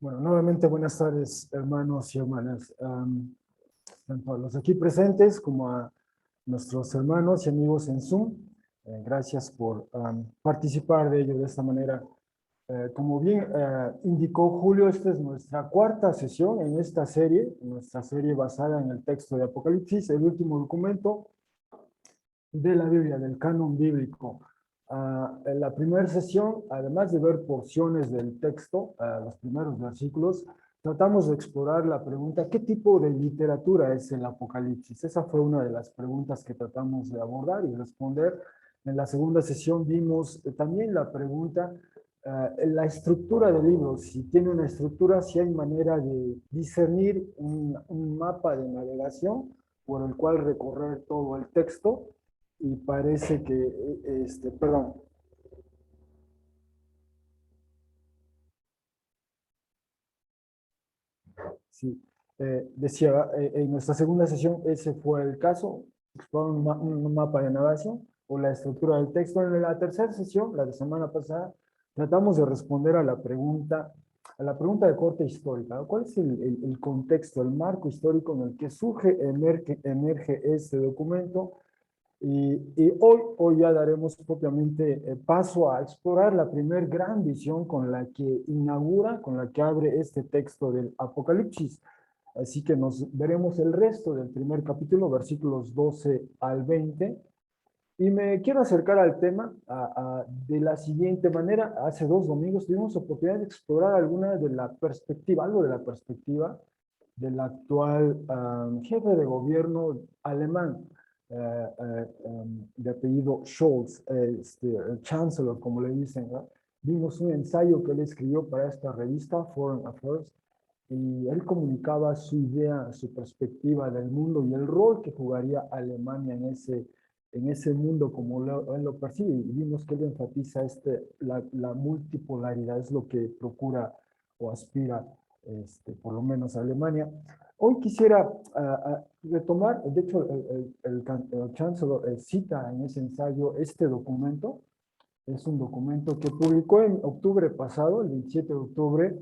Bueno, nuevamente buenas tardes, hermanos y hermanas, tanto a los aquí presentes como a nuestros hermanos y amigos en Zoom. Gracias por participar de ello de esta manera. Como bien indicó Julio, esta es nuestra cuarta sesión en esta serie, nuestra serie basada en el texto de Apocalipsis, el último documento de la Biblia, del canon bíblico. En la primera sesión, además de ver porciones del texto, los primeros versículos, tratamos de explorar la pregunta, ¿qué tipo de literatura es el Apocalipsis? Esa fue una de las preguntas que tratamos de abordar y responder. En la segunda sesión vimos también la pregunta, la estructura del libro, si tiene una estructura, si hay manera de discernir un mapa de navegación por el cual recorrer todo el texto, y parece que, perdón, sí, decía, en nuestra segunda sesión ese fue el caso, explorar un mapa de navegación o la estructura del texto. En la tercera sesión, la de semana pasada, tratamos de responder a la pregunta de corte histórica, ¿no? ¿Cuál es el contexto, el marco histórico en el que surge, emerge este documento? Y hoy ya daremos propiamente paso a explorar la primer gran visión con la que inaugura, con la que abre este texto del Apocalipsis. Así que nos veremos el resto del primer capítulo, versículos 12 al 20. Y me quiero acercar al tema de la siguiente manera. Hace 2 domingos tuvimos oportunidad de explorar alguna de la perspectiva, algo de la perspectiva del actual jefe de gobierno alemán, de apellido Scholz, el chancellor, como le dicen, ¿no? Vimos un ensayo que él escribió para esta revista, Foreign Affairs, y él comunicaba su idea, su perspectiva del mundo y el rol que jugaría Alemania en ese mundo como él lo percibe. Y vimos que él enfatiza la multipolaridad, es lo que procura o aspira, por lo menos a Alemania. Hoy quisiera retomar, de hecho, el chancellor cita en ese ensayo este documento. Es un documento que publicó en octubre pasado, el 27 de octubre,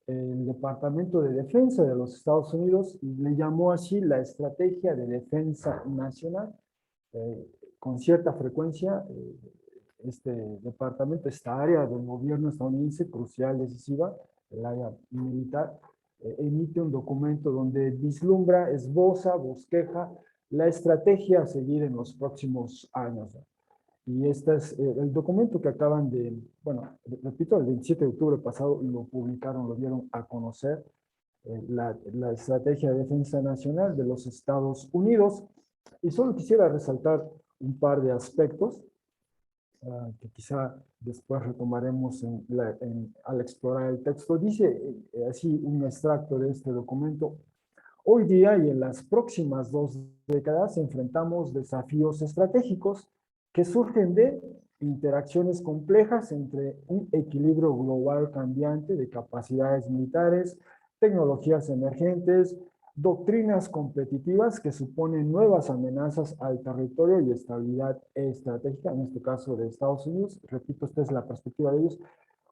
el Departamento de Defensa de los Estados Unidos, y le llamó así la Estrategia de Defensa Nacional. Eh, con cierta frecuencia, este departamento, esta área del gobierno estadounidense crucial, decisiva, el área militar, emite un documento donde vislumbra, esboza, bosqueja la estrategia a seguir en los próximos años. Y este es el documento que acaban de, bueno, repito, el 27 de octubre pasado lo publicaron, lo dieron a conocer, la Estrategia de Defensa Nacional de los Estados Unidos. Y solo quisiera resaltar un par de aspectos que quizá después retomaremos al explorar el texto. Dice así un extracto de este documento: hoy día y en las próximas 2 décadas enfrentamos desafíos estratégicos que surgen de interacciones complejas entre un equilibrio global cambiante de capacidades militares, tecnologías emergentes, doctrinas competitivas que suponen nuevas amenazas al territorio y estabilidad estratégica, en este caso de Estados Unidos. Repito, esta es la perspectiva de ellos.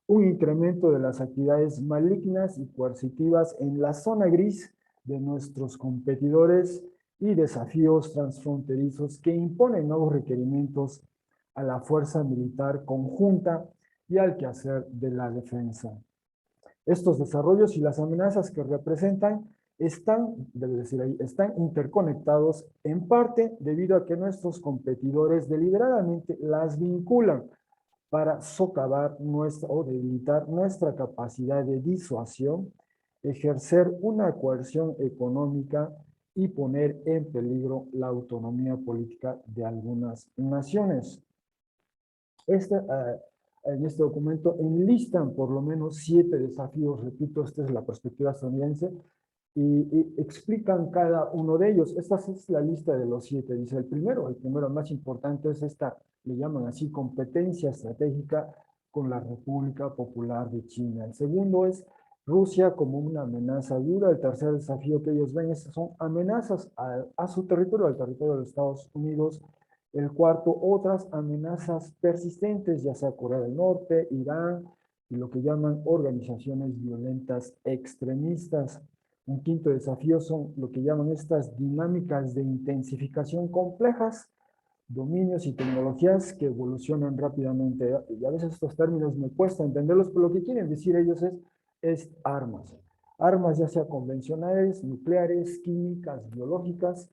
Un incremento de las actividades malignas y coercitivas en la zona gris de nuestros competidores y desafíos transfronterizos que imponen nuevos requerimientos a la fuerza militar conjunta y al quehacer de la defensa. Estos desarrollos y las amenazas que representan debe decir ahí, están interconectados en parte debido a que nuestros competidores deliberadamente las vinculan para socavar o debilitar nuestra capacidad de disuasión, ejercer una coerción económica y poner en peligro la autonomía política de algunas naciones. En este documento enlistan por lo menos 7 desafíos, repito, esta es la perspectiva estadounidense, y explican cada uno de ellos. Esta es la lista de los 7. Dice el primero más importante es esta, le llaman así, competencia estratégica con la República Popular de China. El segundo es Rusia como una amenaza dura. El tercer desafío que ellos ven son amenazas a su territorio, al territorio de los Estados Unidos. El cuarto, otras amenazas persistentes, ya sea Corea del Norte, Irán, y lo que llaman organizaciones violentas extremistas. Un quinto desafío son lo que llaman estas dinámicas de intensificación complejas, dominios y tecnologías que evolucionan rápidamente. Y a veces estos términos me cuesta entenderlos, pero lo que quieren decir ellos es armas. Armas ya sea convencionales, nucleares, químicas, biológicas,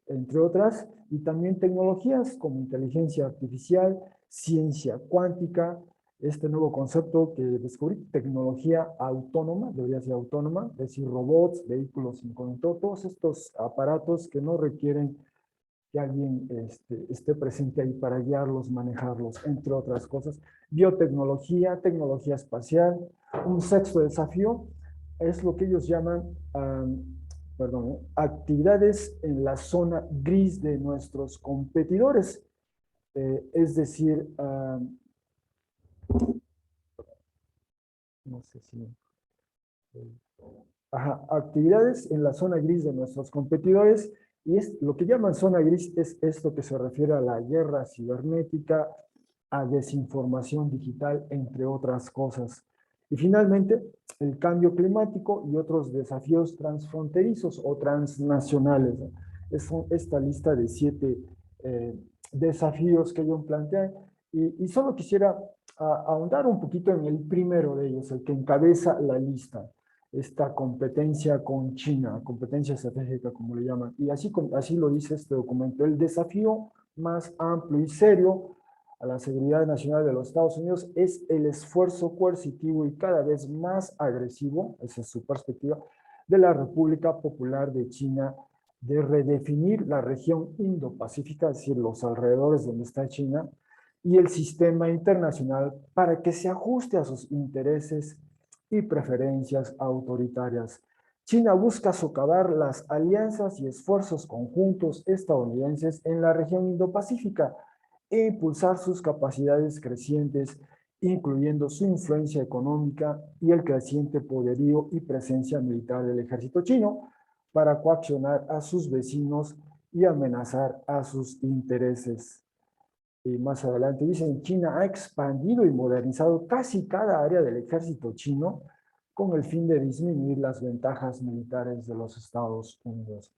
entre otras, y también tecnologías como inteligencia artificial, ciencia cuántica, este nuevo concepto que descubrí, tecnología autónoma, debería ser autónoma, es decir, robots, vehículos sin conductor, todos estos aparatos que no requieren que alguien esté presente ahí para guiarlos, manejarlos, entre otras cosas. Biotecnología, tecnología espacial. Un sexto desafío es lo que ellos llaman, actividades en la zona gris de nuestros competidores. Es decir, no sé si... actividades en la zona gris de nuestros competidores, y es lo que llaman zona gris es esto que se refiere a la guerra cibernética, a desinformación digital, entre otras cosas. Y finalmente, el cambio climático y otros desafíos transfronterizos o transnacionales. Es esta lista de 7 desafíos que ellos plantean, y solo quisiera ahondar un poquito en el primero de ellos, el que encabeza la lista, esta competencia con China, competencia estratégica como le llaman, y así lo dice este documento. El desafío más amplio y serio a la seguridad nacional de los Estados Unidos es el esfuerzo coercitivo y cada vez más agresivo, esa es su perspectiva, de la República Popular de China de redefinir la región Indo-Pacífica, es decir, los alrededores donde está China, y el sistema internacional para que se ajuste a sus intereses y preferencias autoritarias. China busca socavar las alianzas y esfuerzos conjuntos estadounidenses en la región Indo-Pacífica e impulsar sus capacidades crecientes, incluyendo su influencia económica y el creciente poderío y presencia militar del ejército chino para coaccionar a sus vecinos y amenazar a sus intereses. Y más adelante dicen, China ha expandido y modernizado casi cada área del ejército chino con el fin de disminuir las ventajas militares de los Estados Unidos.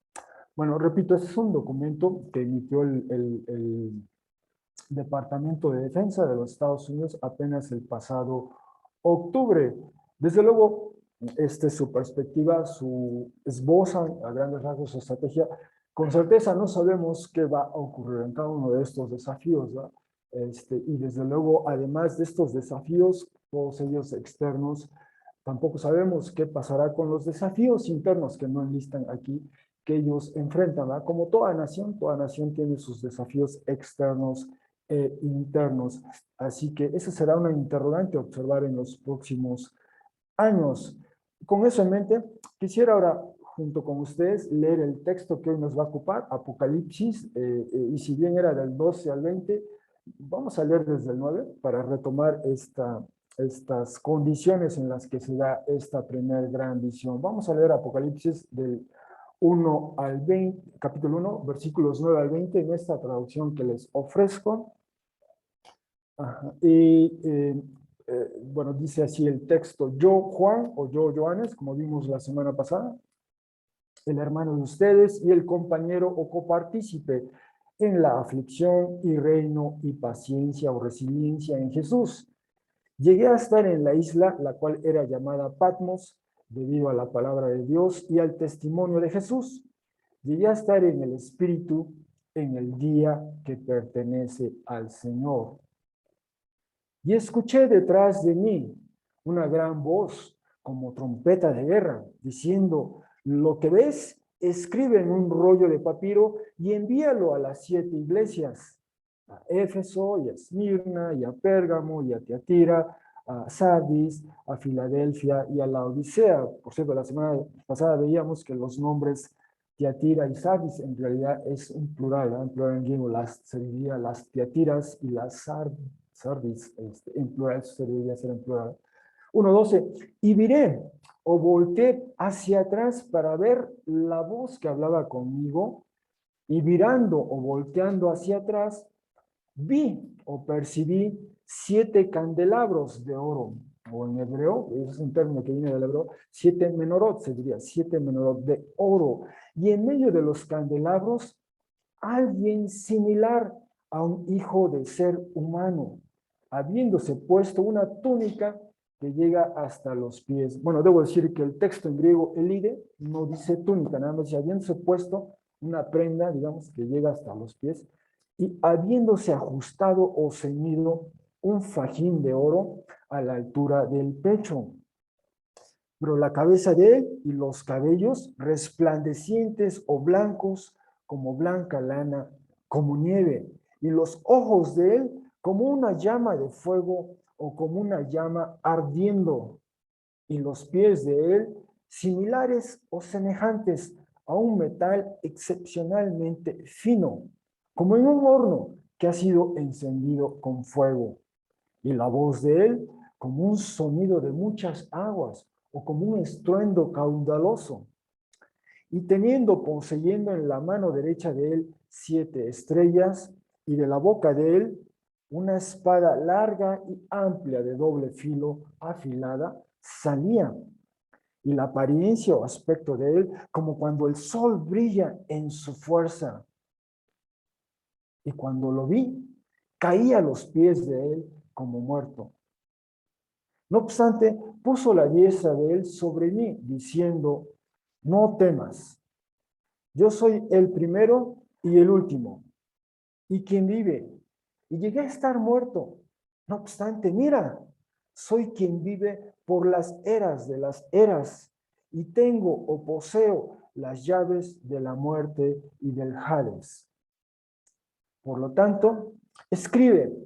Bueno, repito, este es un documento que emitió el Departamento de Defensa de los Estados Unidos apenas el pasado octubre. Desde luego, esta es su perspectiva, esbozan a grandes rasgos su estrategia. Con certeza no sabemos qué va a ocurrir en cada uno de estos desafíos, ¿no? Y desde luego, además de estos desafíos, todos ellos externos, tampoco sabemos qué pasará con los desafíos internos que no enlistan aquí, que ellos enfrentan, ¿verdad? Como toda nación tiene sus desafíos externos e internos. Así que esa será una interrogante a observar en los próximos años. Con eso en mente, quisiera ahora, junto con ustedes, leer el texto que hoy nos va a ocupar, Apocalipsis, y si bien era del 12 al 20, vamos a leer desde el 9 para retomar estas condiciones en las que se da esta primer gran visión. Vamos a leer Apocalipsis del 1 al 20, capítulo 1, versículos 9 al 20, en esta traducción que les ofrezco. Ajá. Y bueno, dice así el texto: yo, Juan, o yo, Johannes, como vimos la semana pasada, el hermano de ustedes y el compañero o copartícipe en la aflicción y reino y paciencia o resiliencia en Jesús. Llegué a estar en la isla, la cual era llamada Patmos, debido a la palabra de Dios y al testimonio de Jesús. Llegué a estar en el Espíritu en el día que pertenece al Señor. Y escuché detrás de mí una gran voz, como trompeta de guerra, diciendo: lo que ves, escribe en un rollo de papiro y envíalo a las 7 iglesias, a Éfeso, y a Esmirna, y a Pérgamo, y a Tiatira, a Sardis, a Filadelfia y a la Odisea. Por cierto, la semana pasada veíamos que los nombres Tiatira y Sardis en realidad es un plural, ¿no? En plural en griego se diría las Tiatiras y las Sardis, en plural, se debería ser en plural. 1:12, y viré o volteé hacia atrás para ver la voz que hablaba conmigo, y virando o volteando hacia atrás, vi o percibí 7 candelabros de oro, o en hebreo, es un término que viene del hebreo, 7 menorot, se diría, 7 menorot de oro. Y en medio de los candelabros, alguien similar a un hijo de ser humano, habiéndose puesto una túnica que llega hasta los pies. Bueno, debo decir que el texto en griego, elide, no dice túnica, nada más dice habiéndose puesto una prenda, digamos, que llega hasta los pies, y habiéndose ajustado o ceñido un fajín de oro a la altura del pecho. Pero la cabeza de él y los cabellos resplandecientes o blancos como blanca lana, como nieve, y los ojos de él como una llama de fuego o como una llama ardiendo, y los pies de él similares o semejantes a un metal excepcionalmente fino, como en un horno que ha sido encendido con fuego, y la voz de él como un sonido de muchas aguas o como un estruendo caudaloso. Y teniendo, poseyendo en la mano derecha de él 7 estrellas, y de la boca de él una espada larga y amplia de doble filo, afilada, salía. Y la apariencia o aspecto de él, como cuando el sol brilla en su fuerza. Y cuando lo vi, caí a los pies de él como muerto. No obstante, puso la diestra de él sobre mí, diciendo, no temas, yo soy el primero y el último, y quien vive. Y llegué a estar muerto. No obstante, mira, soy quien vive por las eras de las eras, y tengo o poseo las llaves de la muerte y del Hades. Por lo tanto, escribe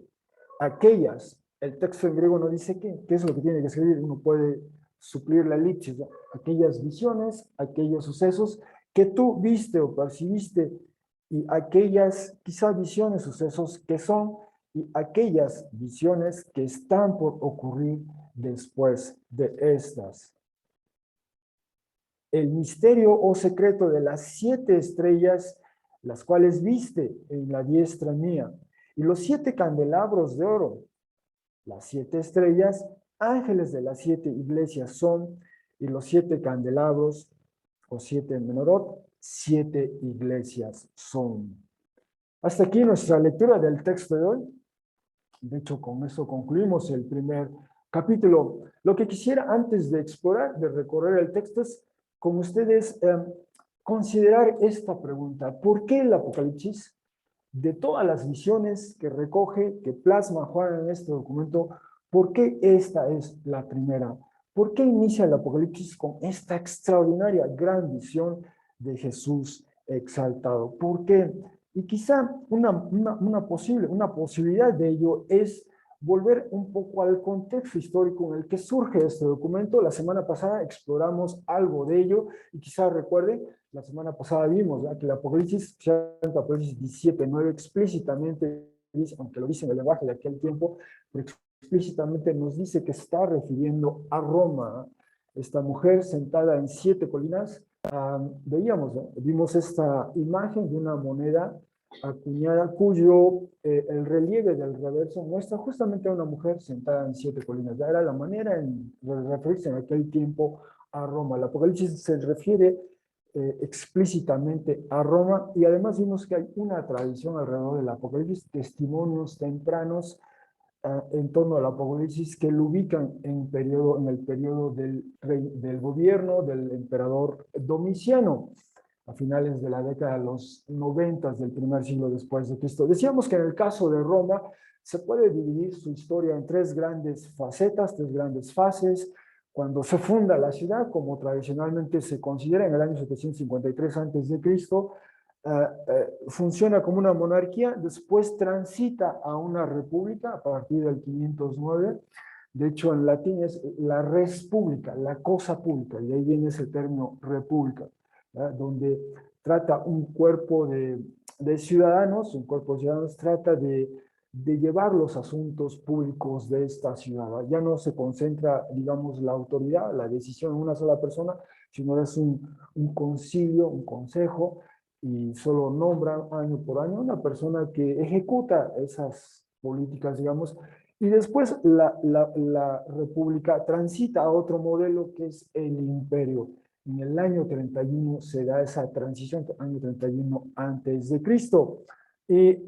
aquellas, el texto en griego no dice qué es lo que tiene que escribir, uno puede suplir la elipsis, ¿no? Aquellas visiones, aquellos sucesos que tú viste o percibiste, y aquellas quizá visiones, sucesos que son, y aquellas visiones que están por ocurrir después de estas. El misterio o secreto de las 7 estrellas, las cuales viste en la diestra mía, y los 7 candelabros de oro, las 7 estrellas, ángeles de las 7 iglesias son, y los 7 candelabros, o 7 menorot, 7 iglesias son. Hasta aquí nuestra lectura del texto de hoy. De hecho, con eso concluimos el primer capítulo. Lo que quisiera antes de explorar, de recorrer el texto, es con ustedes considerar esta pregunta. ¿Por qué el Apocalipsis, de todas las visiones que recoge, que plasma Juan en este documento, por qué esta es la primera? ¿Por qué inicia el Apocalipsis con esta extraordinaria gran visión de Jesús exaltado? ¿Por qué? Y quizá una posibilidad de ello es volver un poco al contexto histórico en el que surge este documento. La semana pasada exploramos algo de ello y quizá recuerden, la semana pasada vimos, ¿verdad?, que el Apocalipsis, Apocalipsis 17:9 explícitamente dice, aunque lo dice en el lenguaje de aquel tiempo, pero explícitamente nos dice que está refiriendo a Roma, esta mujer sentada en 7 colinas. Vimos esta imagen de una moneda acuñada cuyo el relieve del reverso muestra justamente a una mujer sentada en 7 colinas. Ya era la manera de referirse en aquel tiempo a Roma. El Apocalipsis se refiere explícitamente a Roma, y además vimos que hay una tradición alrededor del Apocalipsis, testimonios tempranos en torno al Apocalipsis que lo ubican en el periodo del gobierno del emperador Domiciano, a finales de la década de los 90 del primer siglo después de Cristo. Decíamos que en el caso de Roma se puede dividir su historia en 3 grandes facetas, 3 grandes fases. Cuando se funda la ciudad, como tradicionalmente se considera en el año 753 a.C., funciona como una monarquía, después transita a una república a partir del 509. De hecho, en latín es la res pública, la cosa pública, y de ahí viene ese término república, ¿verdad?, donde trata un cuerpo de ciudadanos, trata de llevar los asuntos públicos de esta ciudad, ¿verdad? Ya no se concentra, digamos, la autoridad, la decisión en una sola persona, sino es un concilio, un consejo, y solo nombran año por año una persona que ejecuta esas políticas, digamos, Y después la república transita a otro modelo que es el imperio. En el año 31 se da esa transición, año 31 antes de Cristo. Y,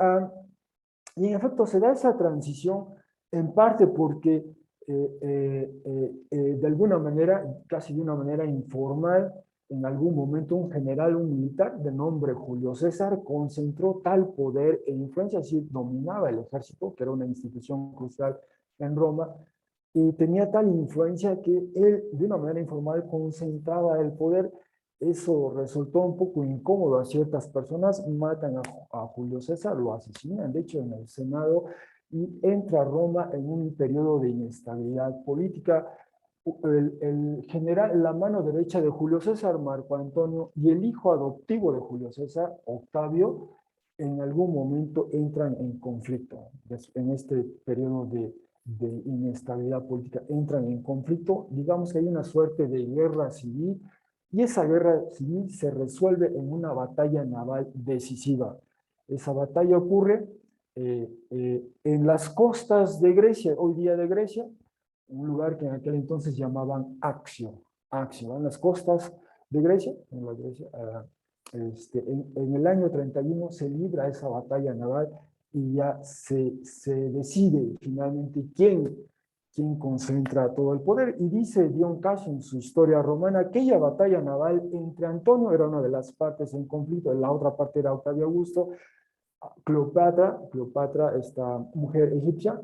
y en efecto se da esa transición en parte porque de alguna manera, casi de una manera informal, en algún momento un general, un militar de nombre Julio César concentró tal poder e influencia, así dominaba el ejército, que era una institución crucial en Roma, y tenía tal influencia que él de una manera informal concentraba el poder. Eso resultó un poco incómodo a ciertas personas, matan a Julio César, lo asesinan, de hecho, en el Senado, y entra a Roma en un periodo de inestabilidad política. El general, la mano derecha de Julio César, Marco Antonio, y el hijo adoptivo de Julio César, Octavio, en algún momento entran en conflicto. En este periodo de inestabilidad política entran en conflicto. Digamos que hay una suerte de guerra civil, y esa guerra civil se resuelve en una batalla naval decisiva. Esa batalla ocurre en las costas de Grecia, hoy día de Grecia, un lugar que en aquel entonces llamaban Axio. Axio, en las costas de Grecia, en la Grecia, en el año 31 se libra esa batalla naval y ya se decide finalmente quién concentra todo el poder. Y dice Dion Casio en su historia romana, aquella batalla naval entre Antonio, era una de las partes en conflicto, la otra parte era Octavio Augusto, Cleopatra, esta mujer egipcia,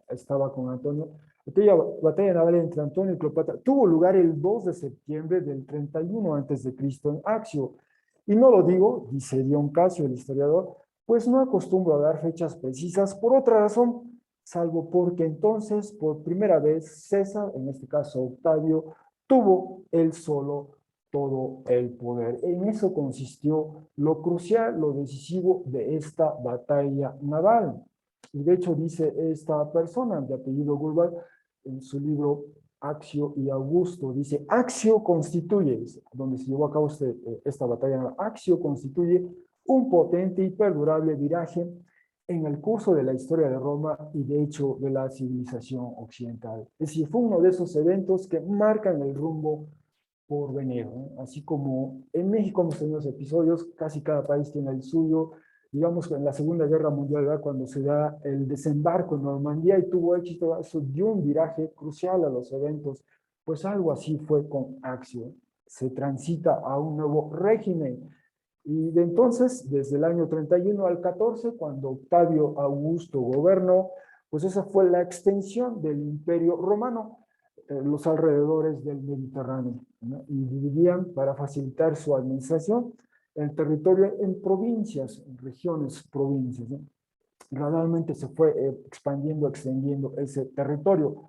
estaba con Antonio. Aquella batalla naval entre Antonio y Cleopatra tuvo lugar el 2 de septiembre del 31 antes de Cristo en Axio. Y no lo digo, dice Dion Casio, el historiador, pues no acostumbro a dar fechas precisas por otra razón, salvo porque entonces, por primera vez, César, en este caso Octavio, tuvo él solo todo el poder. En eso consistió lo crucial, lo decisivo de esta batalla naval. Y de hecho dice esta persona de apellido Gulbach en su libro Axio y Augusto, dice, Axio constituye, donde se llevó a cabo esta batalla naval, Axio constituye un potente y perdurable viraje en el curso de la historia de Roma y de hecho de la civilización occidental. Es decir, fue uno de esos eventos que marcan el rumbo por venir, ¿no? Así como en México hemos tenido episodios, casi cada país tiene el suyo. Digamos que en la Segunda Guerra Mundial, ¿verdad? Cuando se da el desembarco en Normandía y tuvo éxito, eso dio un viraje crucial a los eventos. Pues algo así fue con Axio. Se transita a un nuevo régimen. Y de entonces, desde el año 31 al 14, cuando Octavio Augusto gobernó, pues esa fue la extensión del Imperio Romano, los alrededores del Mediterráneo, ¿no? Y dividían para facilitar su administración el territorio en provincias, en regiones, provincias, ¿no? Gradualmente se fue expandiendo, extendiendo ese territorio.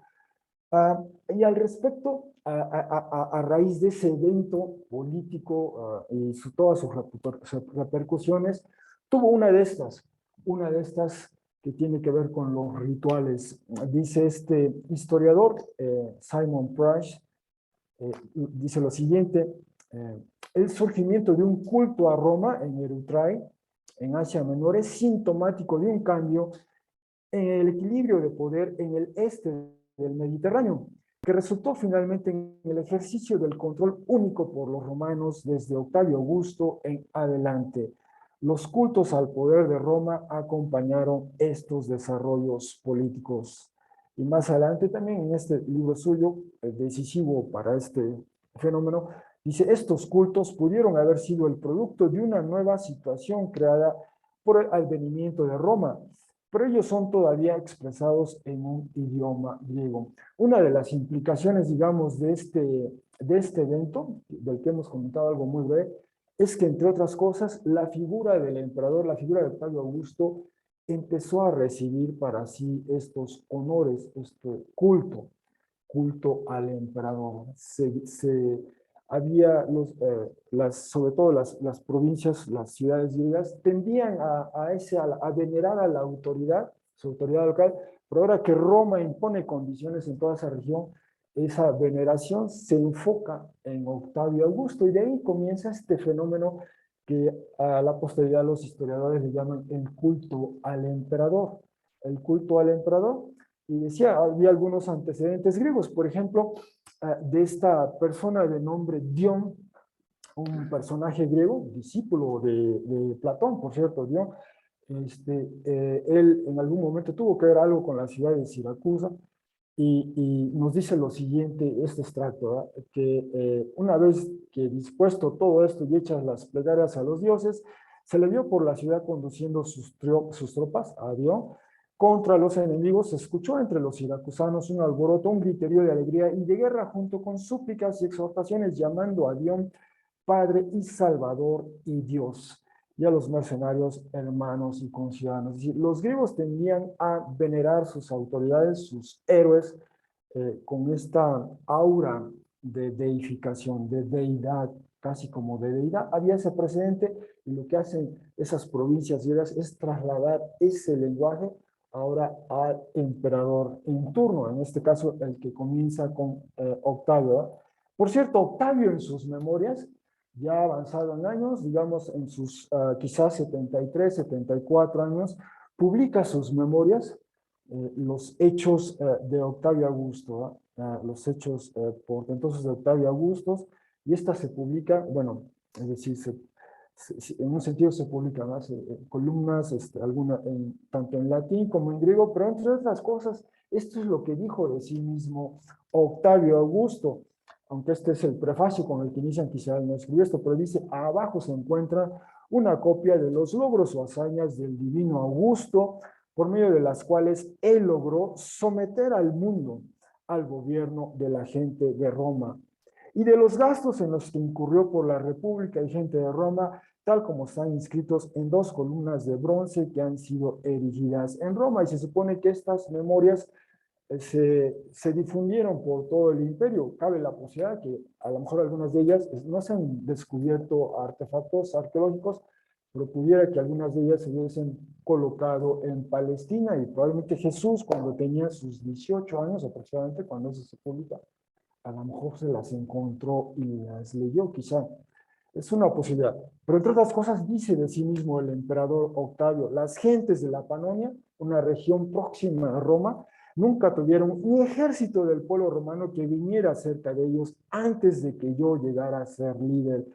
Y al respecto, a raíz de ese evento político y todas sus repercusiones, tuvo una de estas que tiene que ver con los rituales. Dice este historiador, Simon Price, dice lo siguiente, el surgimiento de un culto a Roma en Eritrea, en Asia Menor, es sintomático de un cambio en el equilibrio de poder en el este del Mediterráneo, que resultó finalmente en el ejercicio del control único por los romanos desde Octavio Augusto en adelante. Los cultos al poder de Roma acompañaron estos desarrollos políticos. Y más adelante también en este libro suyo, decisivo para este fenómeno, dice, estos cultos pudieron haber sido el producto de una nueva situación creada por el advenimiento de Roma, pero ellos son todavía expresados en un idioma griego. Una de las implicaciones, digamos, de este evento, del que hemos comentado algo muy breve, es que, entre otras cosas, la figura del emperador, la figura de Octavio Augusto, empezó a recibir para sí estos honores, este culto al emperador. Había sobre todo las provincias, las ciudades griegas, tendían a venerar a la autoridad, su autoridad local, pero ahora que Roma impone condiciones en toda esa región, esa veneración se enfoca en Octavio Augusto, y de ahí comienza este fenómeno que a la posteridad los historiadores le llaman el culto al emperador. el culto al emperador. Y decía, había algunos antecedentes griegos, por ejemplo, de esta persona de nombre Dion, un personaje griego, discípulo de Platón, por cierto, Dion. Él en algún momento tuvo que ver algo con la ciudad de Siracusa y nos dice lo siguiente, este extracto, ¿verdad? Que una vez que dispuesto todo esto y hechas las plegarias a los dioses, se le vio por la ciudad conduciendo sus tropas a Dion contra los enemigos. Se escuchó entre los siracusanos un alboroto, un griterío de alegría y de guerra junto con súplicas y exhortaciones llamando a Dion Padre y Salvador y Dios, y a los mercenarios hermanos y conciudadanos. Es decir, los griegos tendían a venerar sus autoridades, sus héroes, con esta aura de deificación, de deidad, casi como de deidad. Había ese precedente y lo que hacen esas provincias griegas es trasladar ese lenguaje ahora al emperador en turno, en este caso el que comienza con Octavio. ¿Verdad? Por cierto, Octavio en sus memorias, ya avanzado en años, digamos en sus quizás 73, 74 años, publica sus memorias, los hechos de Octavio Augusto, los hechos por entonces de Octavio Augusto, y esta se publica, bueno, es decir, en un sentido se publican más columnas, tanto en latín como en griego, pero entre otras cosas, esto es lo que dijo de sí mismo Octavio Augusto, aunque este es el prefacio con el que inician, quizá él no escribió esto, pero dice, abajo se encuentra una copia de los logros o hazañas del divino Augusto, por medio de las cuales él logró someter al mundo al gobierno de la gente de Roma y de los gastos en los que incurrió por la República y gente de Roma, tal como están inscritos en 2 columnas de bronce que han sido erigidas en Roma. Y se supone que estas memorias se difundieron por todo el imperio. Cabe la posibilidad que a lo mejor algunas de ellas no se han descubierto artefactos arqueológicos, pero pudiera que algunas de ellas se hubiesen colocado en Palestina y probablemente Jesús cuando tenía sus 18 años aproximadamente, cuando eso se publica, a lo mejor se las encontró y las leyó, quizá. Es una posibilidad. Pero entre otras cosas dice de sí mismo el emperador Octavio, las gentes de la Panonia, una región próxima a Roma, nunca tuvieron ni ejército del pueblo romano que viniera cerca de ellos antes de que yo llegara a ser líder.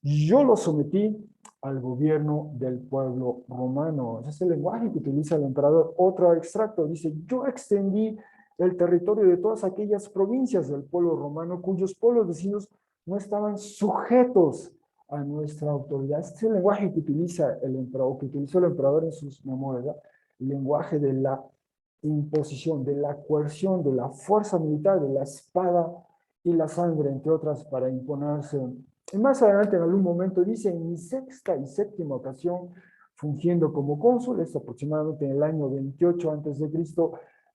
Yo lo sometí al gobierno del pueblo romano. Ese es el lenguaje que utiliza el emperador. Otro extracto dice, yo extendí el territorio de todas aquellas provincias del pueblo romano cuyos pueblos vecinos no estaban sujetos a nuestra autoridad. Este es el lenguaje que utiliza el emperador, que utilizó el emperador en sus memorias, ¿verdad? El lenguaje de la imposición, de la coerción, de la fuerza militar, de la espada y la sangre, entre otras, para imponerse. Y más adelante, en algún momento, dice, en mi 6ª y 7ª ocasión, fungiendo como cónsul, es aproximadamente en el año 28 a.C.,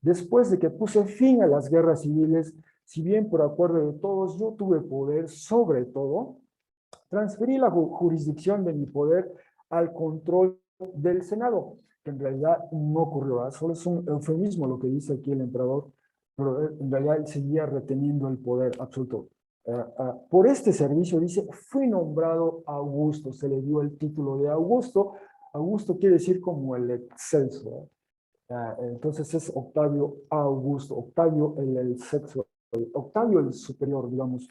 después de que puse fin a las guerras civiles, si bien por acuerdo de todos yo tuve poder sobre todo, transferí la jurisdicción de mi poder al control del Senado, que en realidad no ocurrió, ¿verdad? Solo es un eufemismo lo que dice aquí el emperador, pero en realidad él seguía reteniendo el poder absoluto. Por este servicio, dice, fui nombrado Augusto, se le dio el título de Augusto. Augusto quiere decir como el excelso, entonces es Octavio Augusto, Octavio el sexto, Octavio el superior, digamos,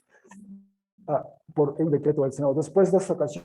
por el decreto del Senado. Después de esta ocasión,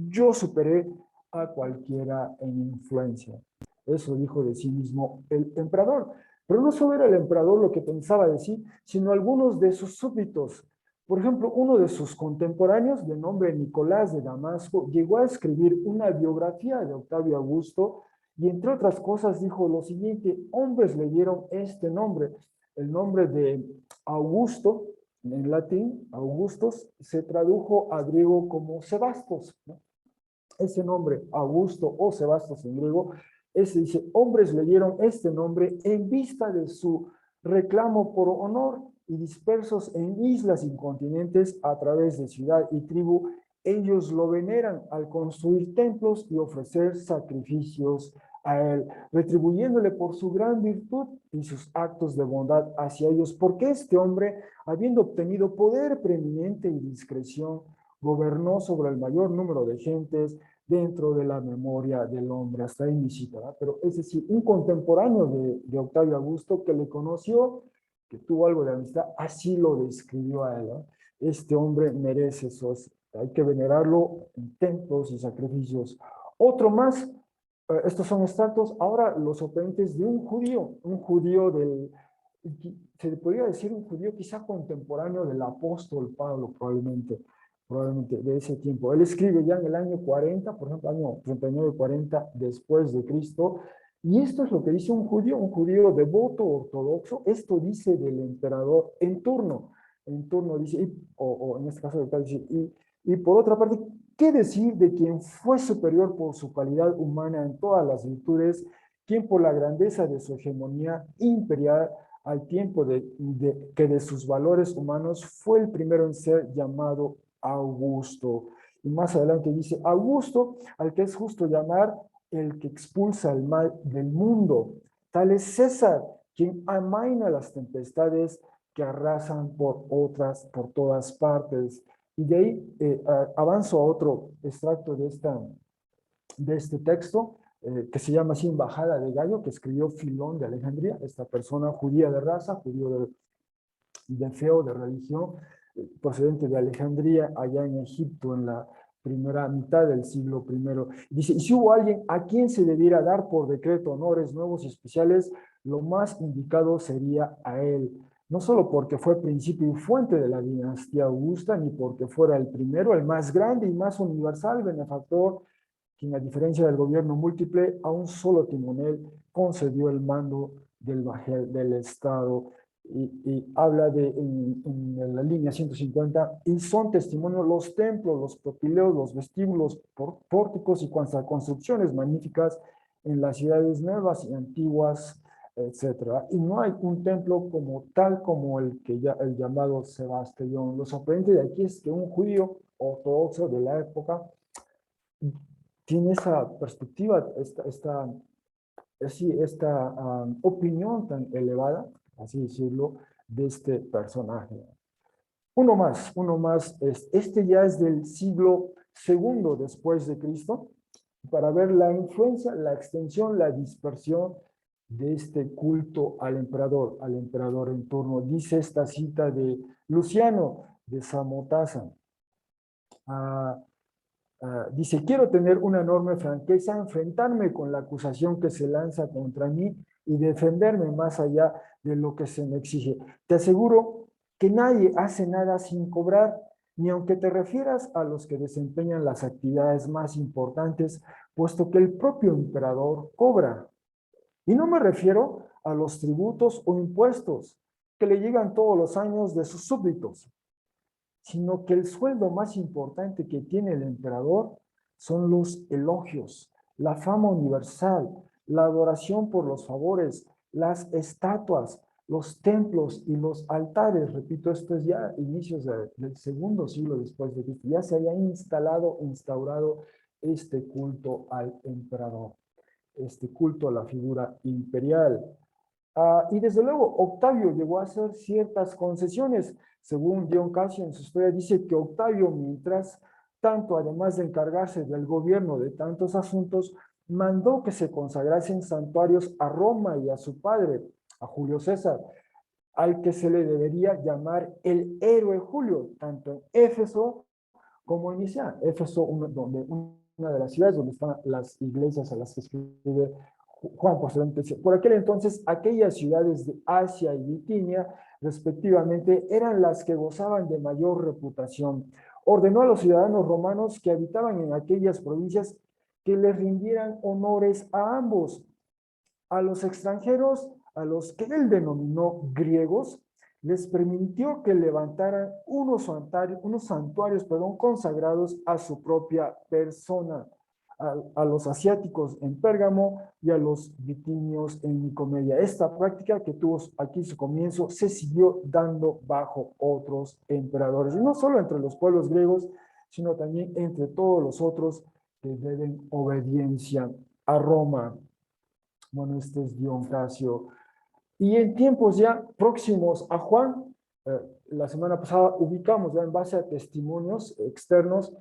yo superé a cualquiera en influencia. Eso dijo de sí mismo el emperador. Pero no solo era el emperador lo que pensaba de sí, sino algunos de sus súbditos. Por ejemplo, uno de sus contemporáneos, de nombre Nicolás de Damasco, llegó a escribir una biografía de Octavio Augusto y entre otras cosas dijo lo siguiente, hombres le dieron este nombre, el nombre de Augusto, en latín, Augustus, se tradujo a griego como Sebastos, ¿no? Ese nombre, Augusto o Sebastos en griego, ese dice, hombres le dieron este nombre en vista de su reclamo por honor y dispersos en islas y continentes a través de ciudad y tribu, ellos lo veneran al construir templos y ofrecer sacrificios a él, retribuyéndole por su gran virtud y sus actos de bondad hacia ellos, porque este hombre, habiendo obtenido poder preeminente y discreción, gobernó sobre el mayor número de gentes, dentro de la memoria del hombre. Hasta ahí mi cita, ¿verdad? Pero es decir, un contemporáneo de Octavio Augusto que le conoció, que tuvo algo de amistad, así lo describió a él, ¿no? Este hombre merece esos, hay que venerarlo en templos y sacrificios. Otro más, estos son extractos, ahora los oponentes de un judío del, se podría decir un judío quizá contemporáneo del apóstol Pablo, probablemente de ese tiempo. Él escribe ya en el año 40, por ejemplo, año 39-40 después de Cristo, y esto es lo que dice un judío devoto ortodoxo, esto dice del emperador en turno dice, o en este caso dice, y por otra parte, ¿qué decir de quien fue superior por su calidad humana en todas las virtudes, quien por la grandeza de su hegemonía imperial al tiempo que de sus valores humanos fue el primero en ser llamado Augusto? Y más adelante dice, Augusto, al que es justo llamar el que expulsa el mal del mundo. Tal es César, quien amaina las tempestades que arrasan por todas partes. Y de ahí avanzo a otro extracto de este texto, que se llama así Embajada de Gallo, que escribió Filón de Alejandría, esta persona judía de raza, judío de fe o de religión, procedente de Alejandría, allá en Egipto, en la primera mitad del siglo I. Dice, y si hubo alguien a quien se debiera dar por decreto honores nuevos y especiales, lo más indicado sería a él, no solo porque fue principio y fuente de la dinastía Augusta, ni porque fuera el primero, el más grande y más universal benefactor, quien a diferencia del gobierno múltiple, a un solo timonel concedió el mando del bajel del Estado. Y habla en la línea 150, y son testimonios los templos, los propileos, los vestíbulos, pórticos y construcciones magníficas en las ciudades nuevas y antiguas, etcétera. Y no hay un templo como tal como el llamado Sebastián. Lo sorprendente de aquí es que un judío ortodoxo de la época tiene esa perspectiva, esta opinión tan elevada, así decirlo, de este personaje. Uno más, este ya es del siglo II después de Cristo, para ver la influencia, la extensión, la dispersión de este culto al emperador en turno. Dice esta cita de Luciano de Samotasa. Dice, quiero tener una enorme franqueza, enfrentarme con la acusación que se lanza contra mí y defenderme más allá de lo que se me exige. Te aseguro que nadie hace nada sin cobrar, ni aunque te refieras a los que desempeñan las actividades más importantes, puesto que el propio emperador cobra. Y no me refiero a los tributos o impuestos que le llegan todos los años de sus súbditos, sino que el sueldo más importante que tiene el emperador son los elogios, la fama universal, la adoración por los favores, las estatuas, los templos y los altares. Repito, esto es ya inicios del segundo siglo después de Cristo. Ya se había instaurado este culto al emperador, este culto a la figura imperial. Y desde luego, Octavio llegó a hacer ciertas concesiones. Según Dion Casio en su historia, dice que Octavio, mientras tanto, además de encargarse del gobierno de tantos asuntos, mandó que se consagrasen santuarios a Roma y a su padre, a Julio César, al que se le debería llamar el héroe Julio, tanto en Éfeso como en Nicea. Éfeso, una de las ciudades donde están las iglesias a las que escribe Juan posteriormente. Por aquel entonces, aquellas ciudades de Asia y Bitinia, respectivamente, eran las que gozaban de mayor reputación. Ordenó a los ciudadanos romanos que habitaban en aquellas provincias que les rindieran honores a ambos. A los extranjeros, a los que él denominó griegos, les permitió que levantaran unos santuarios consagrados a su propia persona, a los asiáticos en Pérgamo y a los bitinios en Nicomedia. Esta práctica que tuvo aquí su comienzo se siguió dando bajo otros emperadores, y no solo entre los pueblos griegos, sino también entre todos los otros que deben obediencia a Roma. Bueno, este es Dion Casio. Y en tiempos ya próximos a Juan, la semana pasada ubicamos ya en base a testimonios externos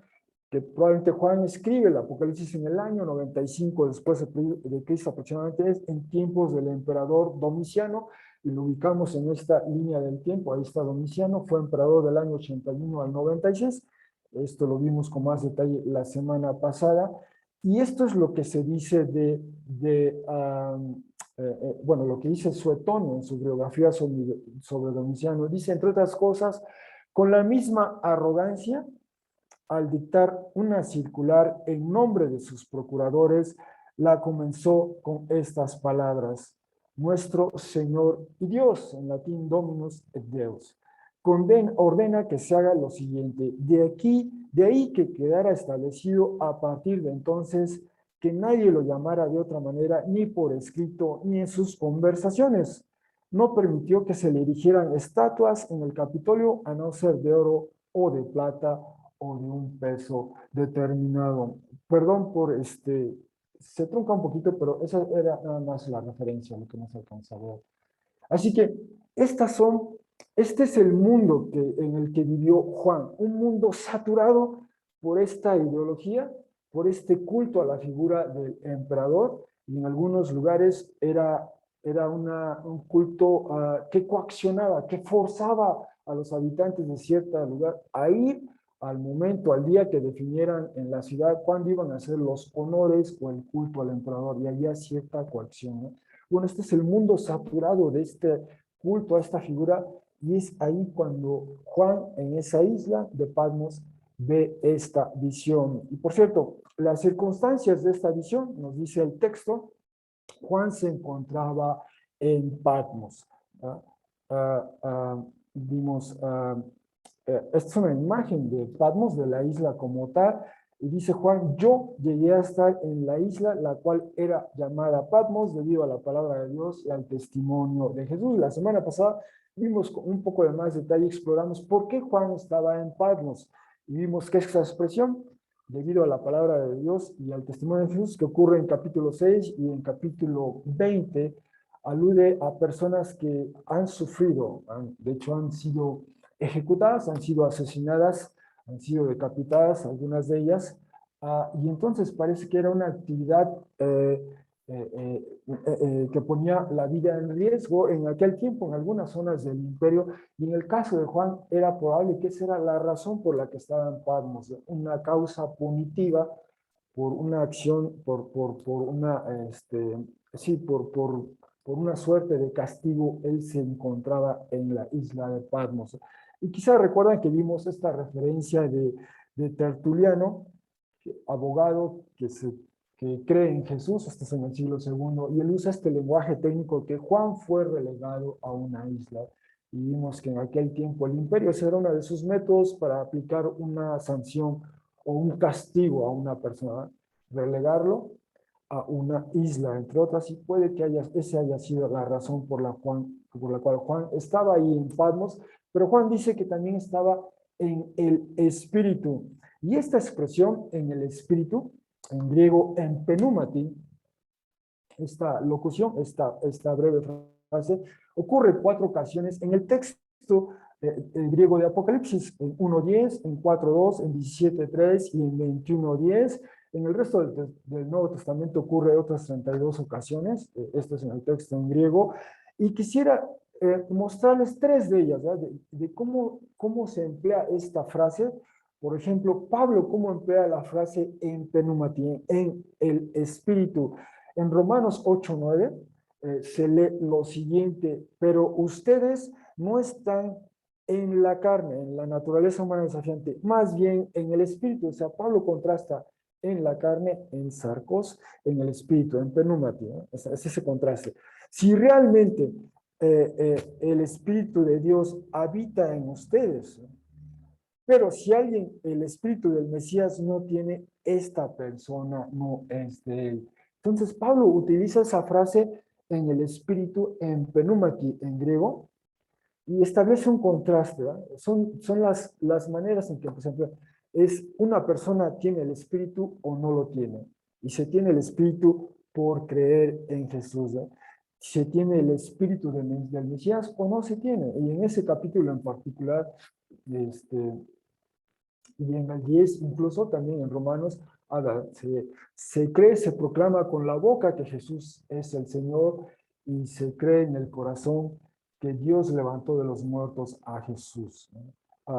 que probablemente Juan escribe el Apocalipsis en el año 95 después de Cristo, aproximadamente es en tiempos del emperador Domiciano, y lo ubicamos en esta línea del tiempo. Ahí está Domiciano, fue emperador del año 81 al 96. Esto lo vimos con más detalle la semana pasada. Y esto es lo que se dice bueno, lo que dice Suetonio en su biografía sobre Domiciano. Dice, entre otras cosas, con la misma arrogancia, al dictar una circular en nombre de sus procuradores, la comenzó con estas palabras: nuestro Señor y Dios, en latín Dominus et Deus, ordena que se haga lo siguiente: de ahí que quedara establecido a partir de entonces que nadie lo llamara de otra manera, ni por escrito, ni en sus conversaciones. No permitió que se le erigieran estatuas en el Capitolio, a no ser de oro o de plata o de un peso determinado. Perdón por se trunca un poquito, pero esa era nada más la referencia, lo que nos alcanza a ver. Así que este es el mundo en el que vivió Juan, un mundo saturado por esta ideología, por este culto a la figura del emperador, y en algunos lugares era un culto que coaccionaba, que forzaba a los habitantes de cierto lugar a ir al momento, al día que definieran en la ciudad cuándo iban a hacer los honores o el culto al emperador, y había cierta coacción, ¿no? Bueno, este es el mundo saturado de este culto a esta figura, y es ahí cuando Juan, en esa isla de Patmos, ve esta visión. Y por cierto, las circunstancias de esta visión, nos dice el texto, Juan se encontraba en Patmos. Vimos, esta es una imagen de Patmos, de la isla como tal, y dice Juan: yo llegué a estar en la isla, la cual era llamada Patmos debido a la palabra de Dios y al testimonio de Jesús. La semana pasada vimos con un poco de más detalle, exploramos por qué Juan estaba en Patmos, y vimos que esta expresión, debido a la palabra de Dios y al testimonio de Jesús, que ocurre en capítulo 6 y en capítulo 20, alude a personas que han sufrido, de hecho han sido ejecutadas, han sido asesinadas, han sido decapitadas, algunas de ellas, y entonces parece que era una actividad que ponía la vida en riesgo en aquel tiempo en algunas zonas del imperio, y en el caso de Juan era probable que esa era la razón por la que estaba en Patmos, una causa punitiva por una acción, por una, sí, por una suerte de castigo. Él se encontraba en la isla de Patmos. Y quizás recuerdan que vimos esta referencia de Tertuliano, abogado que cree en Jesús, este es en el siglo segundo, y él usa este lenguaje técnico, que Juan fue relegado a una isla. Y vimos que en aquel tiempo el imperio, ese era uno de sus métodos para aplicar una sanción o un castigo a una persona, relegarlo a una isla, entre otras, y puede que esa haya sido la razón por la cual Juan estaba ahí en Patmos, pero Juan dice que también estaba en el espíritu. Y esta expresión, en el espíritu, en griego, en penumati, esta locución, esta breve frase, ocurre en 4 ocasiones en el texto el griego de Apocalipsis, en 1.10, en 4.2, en 17.3 y en 21.10. En el resto del Nuevo Testamento ocurre otras 32 ocasiones, esto es en el texto en griego, y quisiera mostrarles 3 de ellas, de cómo se emplea esta frase. Por ejemplo, Pablo, cómo emplea la frase en penumati, en el espíritu. En Romanos 8:9 se lee lo siguiente: pero ustedes no están en la carne, en la naturaleza humana desafiante, más bien en el espíritu. O sea, Pablo contrasta en la carne, en sarcos, en el espíritu, en penumati, ¿no? Es ese contraste. Si realmente el espíritu de Dios habita en ustedes, ¿no? Pero si alguien, el espíritu del Mesías no tiene, esta persona no es de él. Entonces Pablo utiliza esa frase en el espíritu, en penumaki, en griego, y establece un contraste, ¿verdad? Son las maneras en que, por ejemplo, es una persona tiene el espíritu o no lo tiene. Y se tiene el espíritu por creer en Jesús, ¿verdad? Se tiene el espíritu del Mesías o no se tiene. Y en ese capítulo en particular, Y en el 10, incluso también en Romanos, se cree, se proclama con la boca que Jesús es el Señor y se cree en el corazón que Dios levantó de los muertos a Jesús, ¿no?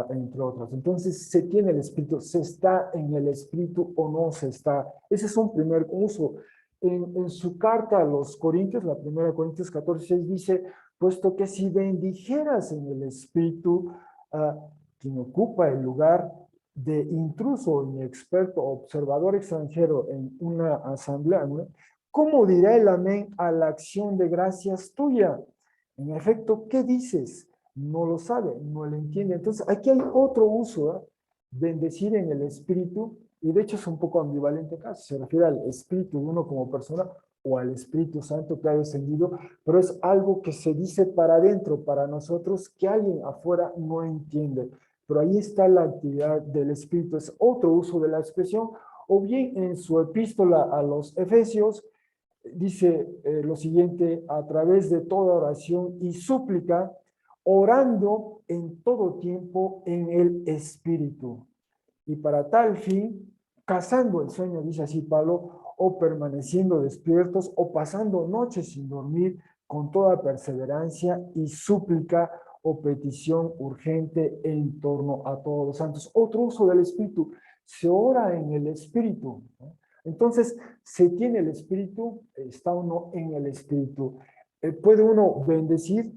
Entre otras. Entonces, se tiene el Espíritu, se está en el Espíritu o no se está. Ese es un primer uso. En su carta a los Corintios, la primera Corintios 14:6 dice, puesto que si bendijeras en el Espíritu, quien ocupa el lugar de intruso, inexperto, observador extranjero en una asamblea, ¿no? ¿Cómo dirá el amén a la acción de gracias tuya? En efecto, ¿qué dices? No lo sabe, no lo entiende. Entonces, aquí hay otro uso, ¿eh? Bendecir en el espíritu, y de hecho es un poco ambivalente acá, se refiere al espíritu de uno como persona o al Espíritu Santo que ha descendido, pero es algo que se dice para adentro, para nosotros, que alguien afuera no entiende. Pero ahí está la actividad del Espíritu, es otro uso de la expresión, o bien en su epístola a los Efesios, dice lo siguiente, a través de toda oración y súplica, orando en todo tiempo en el Espíritu. Y para tal fin, cazando el sueño, dice así Pablo, o permaneciendo despiertos, o pasando noches sin dormir, con toda perseverancia y súplica o petición urgente en torno a todos los santos. Otro uso del Espíritu, se ora en el Espíritu, ¿no? Entonces, se tiene el Espíritu, está uno en el Espíritu. Puede uno bendecir,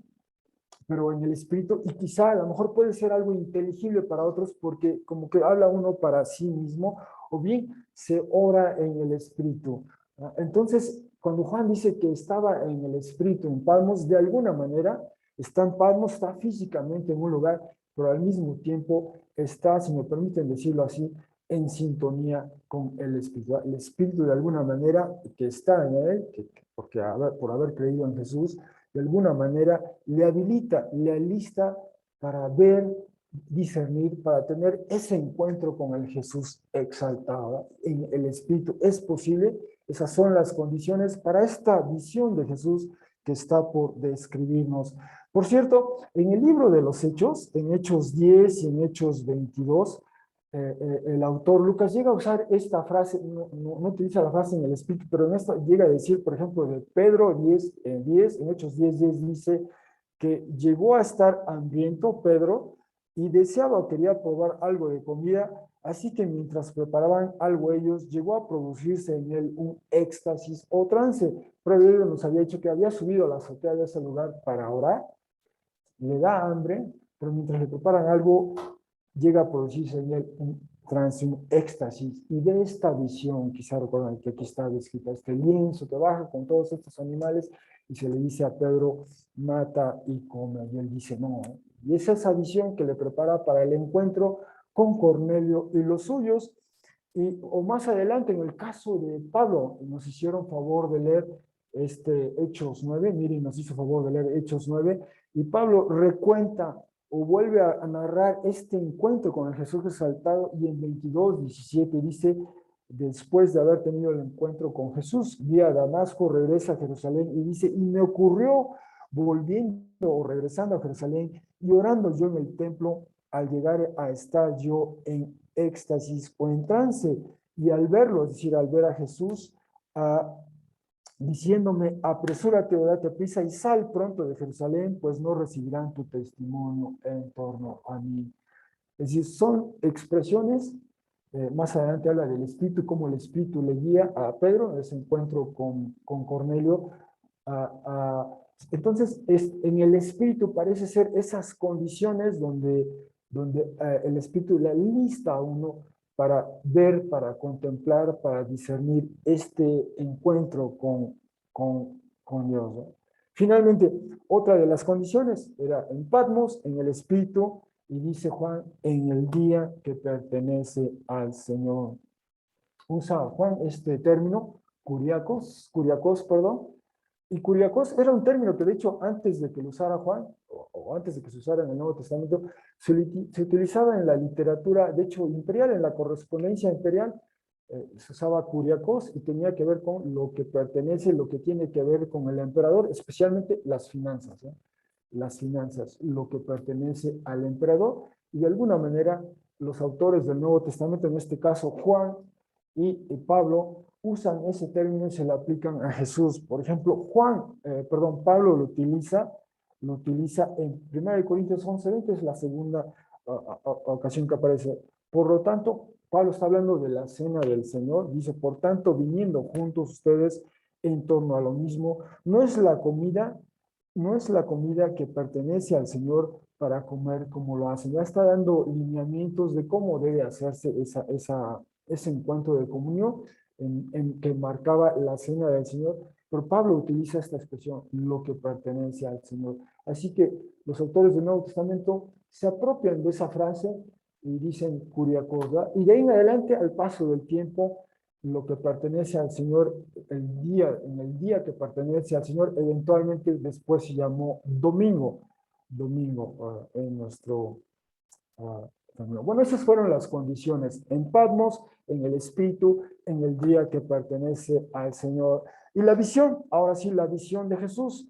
pero en el espíritu, y quizá a lo mejor puede ser algo inteligible para otros porque como que habla uno para sí mismo, o bien se ora en el espíritu. Entonces, cuando Juan dice que estaba en el espíritu en Patmos, de alguna manera está en Patmos, está físicamente en un lugar, pero al mismo tiempo está, si me permiten decirlo así, en sintonía con el espíritu. El espíritu de alguna manera que está en él, porque por haber creído en Jesús, de alguna manera le habilita, le alista para ver, discernir, para tener ese encuentro con el Jesús exaltado en el Espíritu. Es posible, esas son las condiciones para esta visión de Jesús que está por describirnos. Por cierto, en el libro de los Hechos, en Hechos 10 y en Hechos 22, el autor Lucas llega a usar esta frase, no utiliza la frase en el espíritu, pero en esta llega a decir, por ejemplo, de Pedro 10, en Hechos 10:10 dice que llegó a estar hambriento Pedro y deseaba, quería probar algo de comida, así que mientras preparaban algo ellos, llegó a producirse en él un éxtasis o trance. Pero él nos había dicho que había subido a la azotea de ese lugar para orar, le da hambre, pero mientras le preparan algo, llega a producirse en él un trance, un éxtasis. Y de esta visión, quizá recuerdan que aquí está descrita este lienzo que baja con todos estos animales y se le dice a Pedro, mata y come. Y él dice, no. Y es esa visión que le prepara para el encuentro con Cornelio y los suyos. Y, o más adelante, en el caso de Pablo, nos hicieron favor de leer Hechos 9, miren, nos hizo favor de leer Hechos 9, y Pablo recuenta o vuelve a narrar este encuentro con el Jesús exaltado, y en 22:17 dice, después de haber tenido el encuentro con Jesús, vía Damasco, regresa a Jerusalén y dice, y me ocurrió volviendo o regresando a Jerusalén y orando yo en el templo, al llegar a estar yo en éxtasis o en trance, y al verlo, es decir, al ver a Jesús, diciéndome, apresúrate o date prisa y sal pronto de Jerusalén, pues no recibirán tu testimonio en torno a mí. Es decir, son expresiones, más adelante habla del Espíritu, como el Espíritu le guía a Pedro en ese encuentro con Cornelio. Entonces, en el Espíritu parece ser esas condiciones donde el Espíritu le lista a uno para ver, para contemplar, para discernir este encuentro con Dios, ¿no? Finalmente, otra de las condiciones era en Patmos, en el Espíritu, y dice Juan, en el día que pertenece al Señor. Usa Juan este término, curiacos, perdón, y curiacos era un término que de hecho antes de que lo usara Juan, o antes de que se usara en el Nuevo Testamento, se utilizaba en la literatura, de hecho imperial, en la correspondencia imperial, se usaba curiacos y tenía que ver con lo que pertenece, lo que tiene que ver con el emperador, especialmente las finanzas, ¿eh? Las finanzas, lo que pertenece al emperador, y de alguna manera los autores del Nuevo Testamento, en este caso Juan y Pablo, usan ese término y se lo aplican a Jesús. Por ejemplo, Pablo lo utiliza en 1 Corintios 11:20, es la segunda ocasión que aparece. Por lo tanto, Pablo está hablando de la cena del Señor, dice, por tanto, viniendo juntos ustedes en torno a lo mismo, no es la comida que pertenece al Señor para comer como lo hacen. Ya está dando lineamientos de cómo debe hacerse ese encuentro de comunión que marcaba la cena del Señor. Pero Pablo utiliza esta expresión, lo que pertenece al Señor. Así que los autores del Nuevo Testamento se apropian de esa frase y dicen curiacosa, y de ahí en adelante, al paso del tiempo, lo que pertenece al Señor, en el día que pertenece al Señor, eventualmente después se llamó domingo en nuestro camino. Bueno, esas fueron las condiciones en Patmos, en el Espíritu, en el día que pertenece al Señor. Y la visión, ahora sí, la visión de Jesús.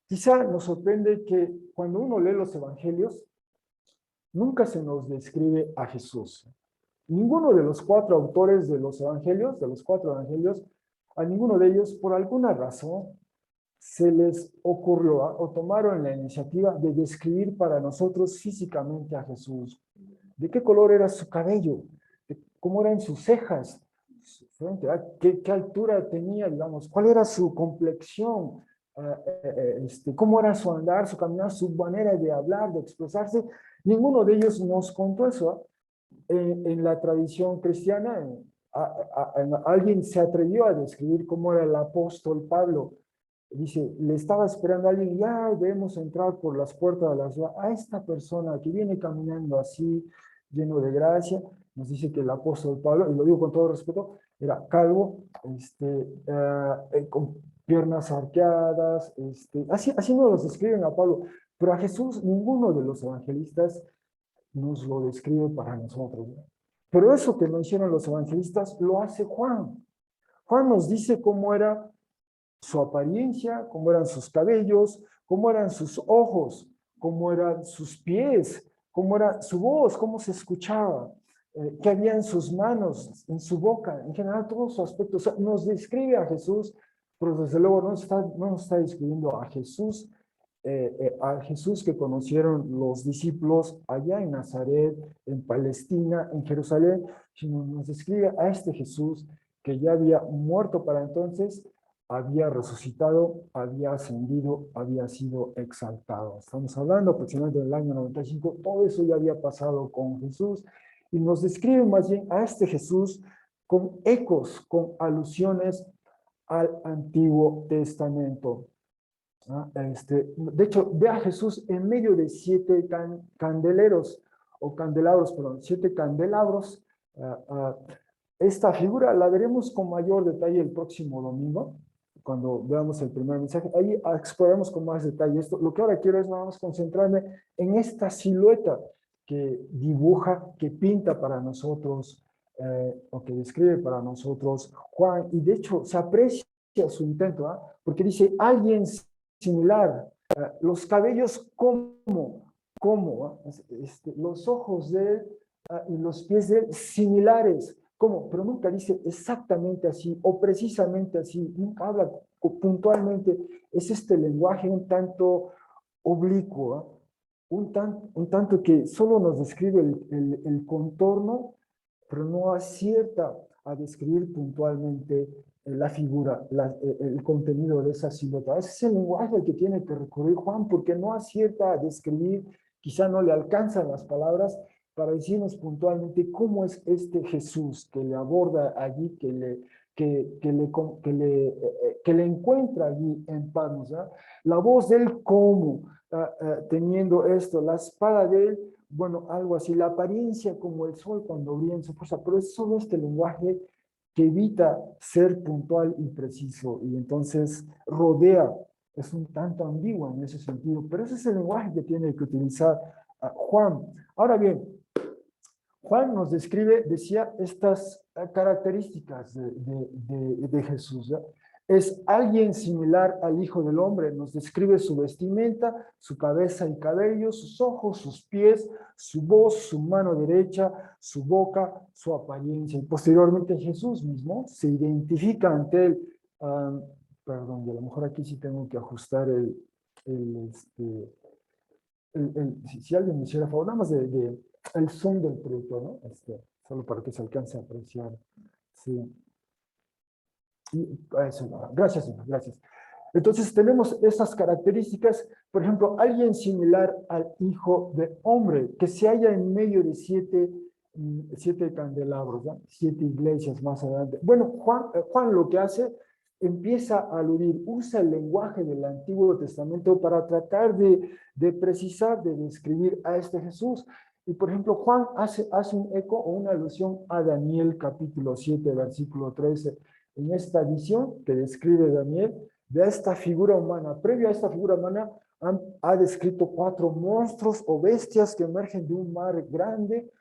Quizá nos sorprende que cuando uno lee los evangelios, nunca se nos describe a Jesús. Ninguno de los cuatro autores de los evangelios, de los cuatro evangelios, a ninguno de ellos, por alguna razón, se les ocurrió o tomaron la iniciativa de describir para nosotros físicamente a Jesús. ¿De qué color era su cabello? ¿Cómo eran sus cejas? ¿Qué altura tenía, digamos? ¿Cuál era su complexión? ¿Cómo era su andar, su caminar, su manera de hablar, de expresarse? Ninguno de ellos nos contó eso. En la tradición cristiana, alguien se atrevió a describir cómo era el apóstol Pablo. Dice, le estaba esperando a alguien, ya debemos entrar por las puertas de la ciudad. A esta persona que viene caminando así, lleno de gracia, nos dice que el apóstol Pablo, y lo digo con todo respeto, era calvo, con piernas arqueadas, así nos los describen a Pablo. Pero a Jesús, ninguno de los evangelistas nos lo describe para nosotros. Pero eso que mencionan los evangelistas lo hace Juan. Juan nos dice cómo era su apariencia, cómo eran sus cabellos, cómo eran sus ojos, cómo eran sus pies, cómo era su voz, cómo se escuchaba, qué había en sus manos, en su boca, en general todo su aspecto. O sea, nos describe a Jesús, pero desde luego no nos está describiendo a Jesús que conocieron los discípulos allá en Nazaret, en Palestina, en Jerusalén, sino nos describe a este Jesús que ya había muerto para entonces, había resucitado, había ascendido, había sido exaltado. Estamos hablando aproximadamente del año 95, todo eso ya había pasado con Jesús, y nos describe más bien a este Jesús con ecos, con alusiones al Antiguo Testamento. De hecho, ve a Jesús en medio de 7 candelabros, perdón, 7 candelabros. Esta figura la veremos con mayor detalle el próximo domingo, cuando veamos el primer mensaje. Ahí exploramos con más detalle esto. Lo que ahora quiero es nada más concentrarme en esta silueta que dibuja, que pinta para nosotros, o que describe para nosotros Juan. Y de hecho, se aprecia su intento, porque dice, alguien similar, los cabellos como, los ojos de él y los pies de él similares, como, pero nunca dice exactamente así o precisamente así, nunca habla puntualmente. Es este lenguaje un tanto oblicuo, un tanto que solo nos describe el contorno, pero no acierta a describir puntualmente la figura, el contenido de esa silueta. Ese es el lenguaje al que tiene que recurrir Juan, porque no acierta a describir, quizá no le alcanzan las palabras para decirnos puntualmente cómo es este Jesús que le aborda allí, que le encuentra allí en Patmos. La voz de él como, teniendo esto, la espada de él, bueno, algo así, la apariencia como el sol cuando brilla en su fuerza, pero es solo este lenguaje que evita ser puntual y preciso, y entonces rodea, es un tanto ambiguo en ese sentido, pero ese es el lenguaje que tiene que utilizar Juan. Ahora bien, Juan nos describe, decía, estas características de Jesús. Es alguien similar al Hijo del Hombre. Nos describe su vestimenta, su cabeza y cabello, sus ojos, sus pies, su voz, su mano derecha, su boca, su apariencia. Y posteriormente Jesús mismo se identifica ante él. Perdón, y a lo mejor aquí sí tengo que ajustar si alguien me hiciera favor, nada más el son del proyector, ¿no? Solo para que se alcance a apreciar. Sí. Eso, gracias, señor, gracias. Entonces tenemos esas características, por ejemplo, alguien similar al Hijo de Hombre, que se halla en medio de siete candelabros, ¿no? 7 iglesias más adelante. Bueno, Juan lo que hace, empieza a aludir, usa el lenguaje del Antiguo Testamento para tratar de precisar, de describir a este Jesús. Y por ejemplo, Juan hace un eco o una alusión a Daniel capítulo 7, versículo 13. En esta visión que describe Daniel, de esta figura humana. Previo a esta figura humana, ha descrito 4 monstruos o bestias que emergen de un mar grande,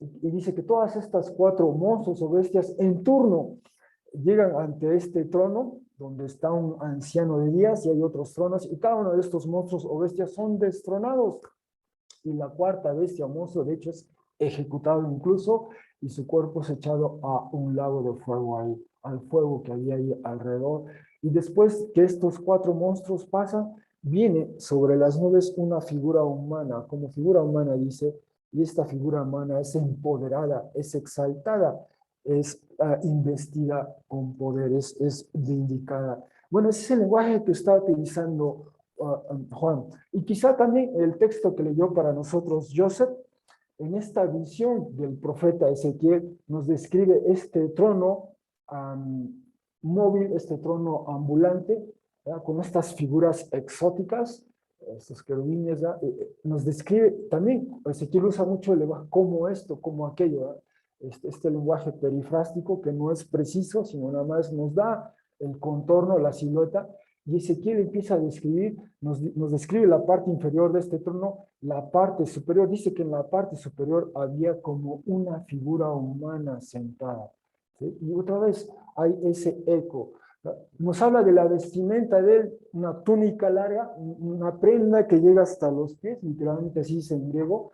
y dice que todas estas 4 monstruos o bestias en turno llegan ante este trono, donde está un anciano de días, y hay otros tronos, y cada uno de estos monstruos o bestias son destronados, y la 4ª bestia o monstruo, de hecho, es ejecutado incluso, y su cuerpo es echado a un lago de fuego, al fuego que había ahí alrededor. Y después que estos 4 monstruos pasan, viene sobre las nubes una figura humana, como figura humana dice, y esta figura humana es empoderada, es exaltada, es investida con poderes, es vindicada. Bueno, ese es el lenguaje que está utilizando Juan. Y quizá también el texto que leyó para nosotros Joseph, en esta visión del profeta Ezequiel, nos describe este trono móvil, este trono ambulante, ¿verdad? Con estas figuras exóticas, estos querubines, nos describe también, Ezequiel usa mucho el lenguaje como esto, como aquello, este lenguaje perifrástico que no es preciso, sino nada más nos da el contorno, la silueta, y Ezequiel empieza a describir, nos describe la parte inferior de este trono, la parte superior, dice que en la parte superior había como una figura humana sentada. ¿Sí? Y otra vez hay ese eco. Nos habla de la vestimenta de él, una túnica larga, una prenda que llega hasta los pies, literalmente así dice en griego,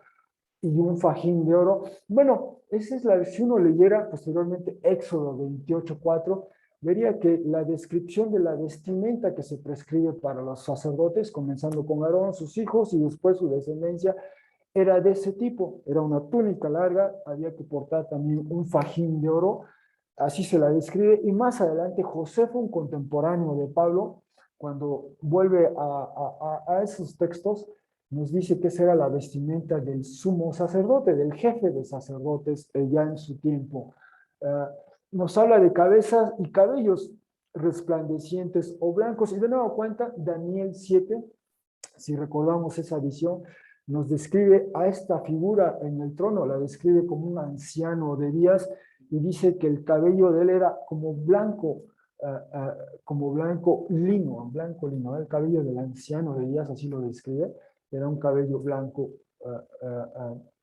y un fajín de oro. Bueno, esa es la, si uno leyera posteriormente Éxodo 28:4, vería que la descripción de la vestimenta que se prescribe para los sacerdotes, comenzando con Aarón, sus hijos y después su descendencia, era de ese tipo. Era una túnica larga, había que portar también un fajín de oro, así se la describe. Y más adelante Josefo, un contemporáneo de Pablo, cuando vuelve a esos textos, nos dice que esa era la vestimenta del sumo sacerdote, del jefe de sacerdotes ya en su tiempo. Nos habla de cabezas y cabellos resplandecientes o blancos. Y de nuevo cuenta, Daniel 7, si recordamos esa visión, nos describe a esta figura en el trono, la describe como un anciano de días, y dice que el cabello de él era como blanco lino, el cabello del anciano de días, así lo describe, era un cabello blanco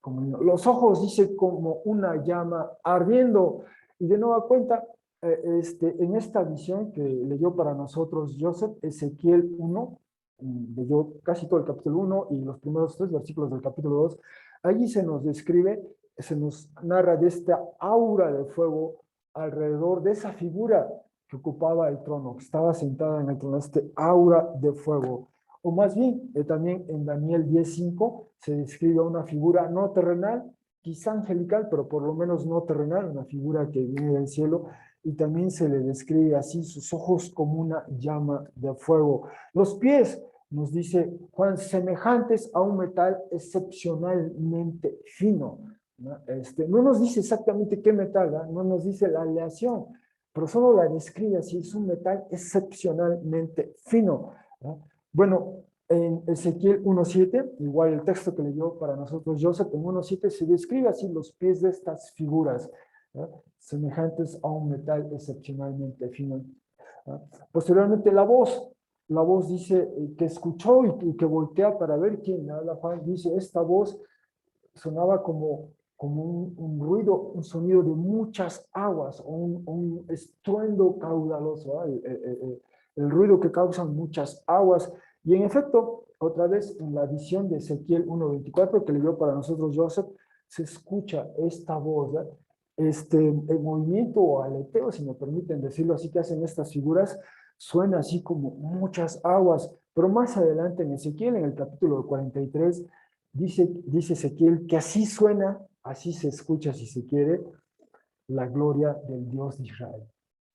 como lino. Los ojos, dice, como una llama ardiendo, y de nueva cuenta, en esta visión que leyó para nosotros Joseph, Ezequiel 1, leyó casi todo el capítulo 1 y los primeros 3 versículos del capítulo 2, allí se nos describe, se nos narra de esta aura de fuego alrededor de esa figura que ocupaba el trono, que estaba sentada en el trono, este aura de fuego. O más bien, también en Daniel 10:5 se describe una figura no terrenal, quizá angelical, pero por lo menos no terrenal, una figura que viene del cielo, y también se le describe así, sus ojos como una llama de fuego. Los pies, nos dice Juan, semejantes a un metal excepcionalmente fino. No nos dice exactamente qué metal, ¿verdad? No nos dice la aleación, pero solo la describe así, es un metal excepcionalmente fino, ¿verdad? Bueno, en Ezequiel 1:7, igual el texto que leyó para nosotros Joseph, en 1:7 se describe así los pies de estas figuras, ¿verdad? Semejantes a un metal excepcionalmente fino. ¿Verdad? Posteriormente la voz dice que escuchó y que voltea para ver quién habla. Juan dice, esta voz sonaba como como un ruido, un sonido de muchas aguas, o un estruendo caudaloso, ¿ah? El ruido que causan muchas aguas. Y en efecto, otra vez en la visión de Ezequiel 1:24 que leyó para nosotros Joseph, se escucha esta voz, ¿verdad? El movimiento o aleteo, si me permiten decirlo así, que hacen estas figuras, suena así como muchas aguas. Pero más adelante en Ezequiel, en el capítulo 43, dice Ezequiel que así suena, así se escucha, si se quiere, la gloria del Dios de Israel.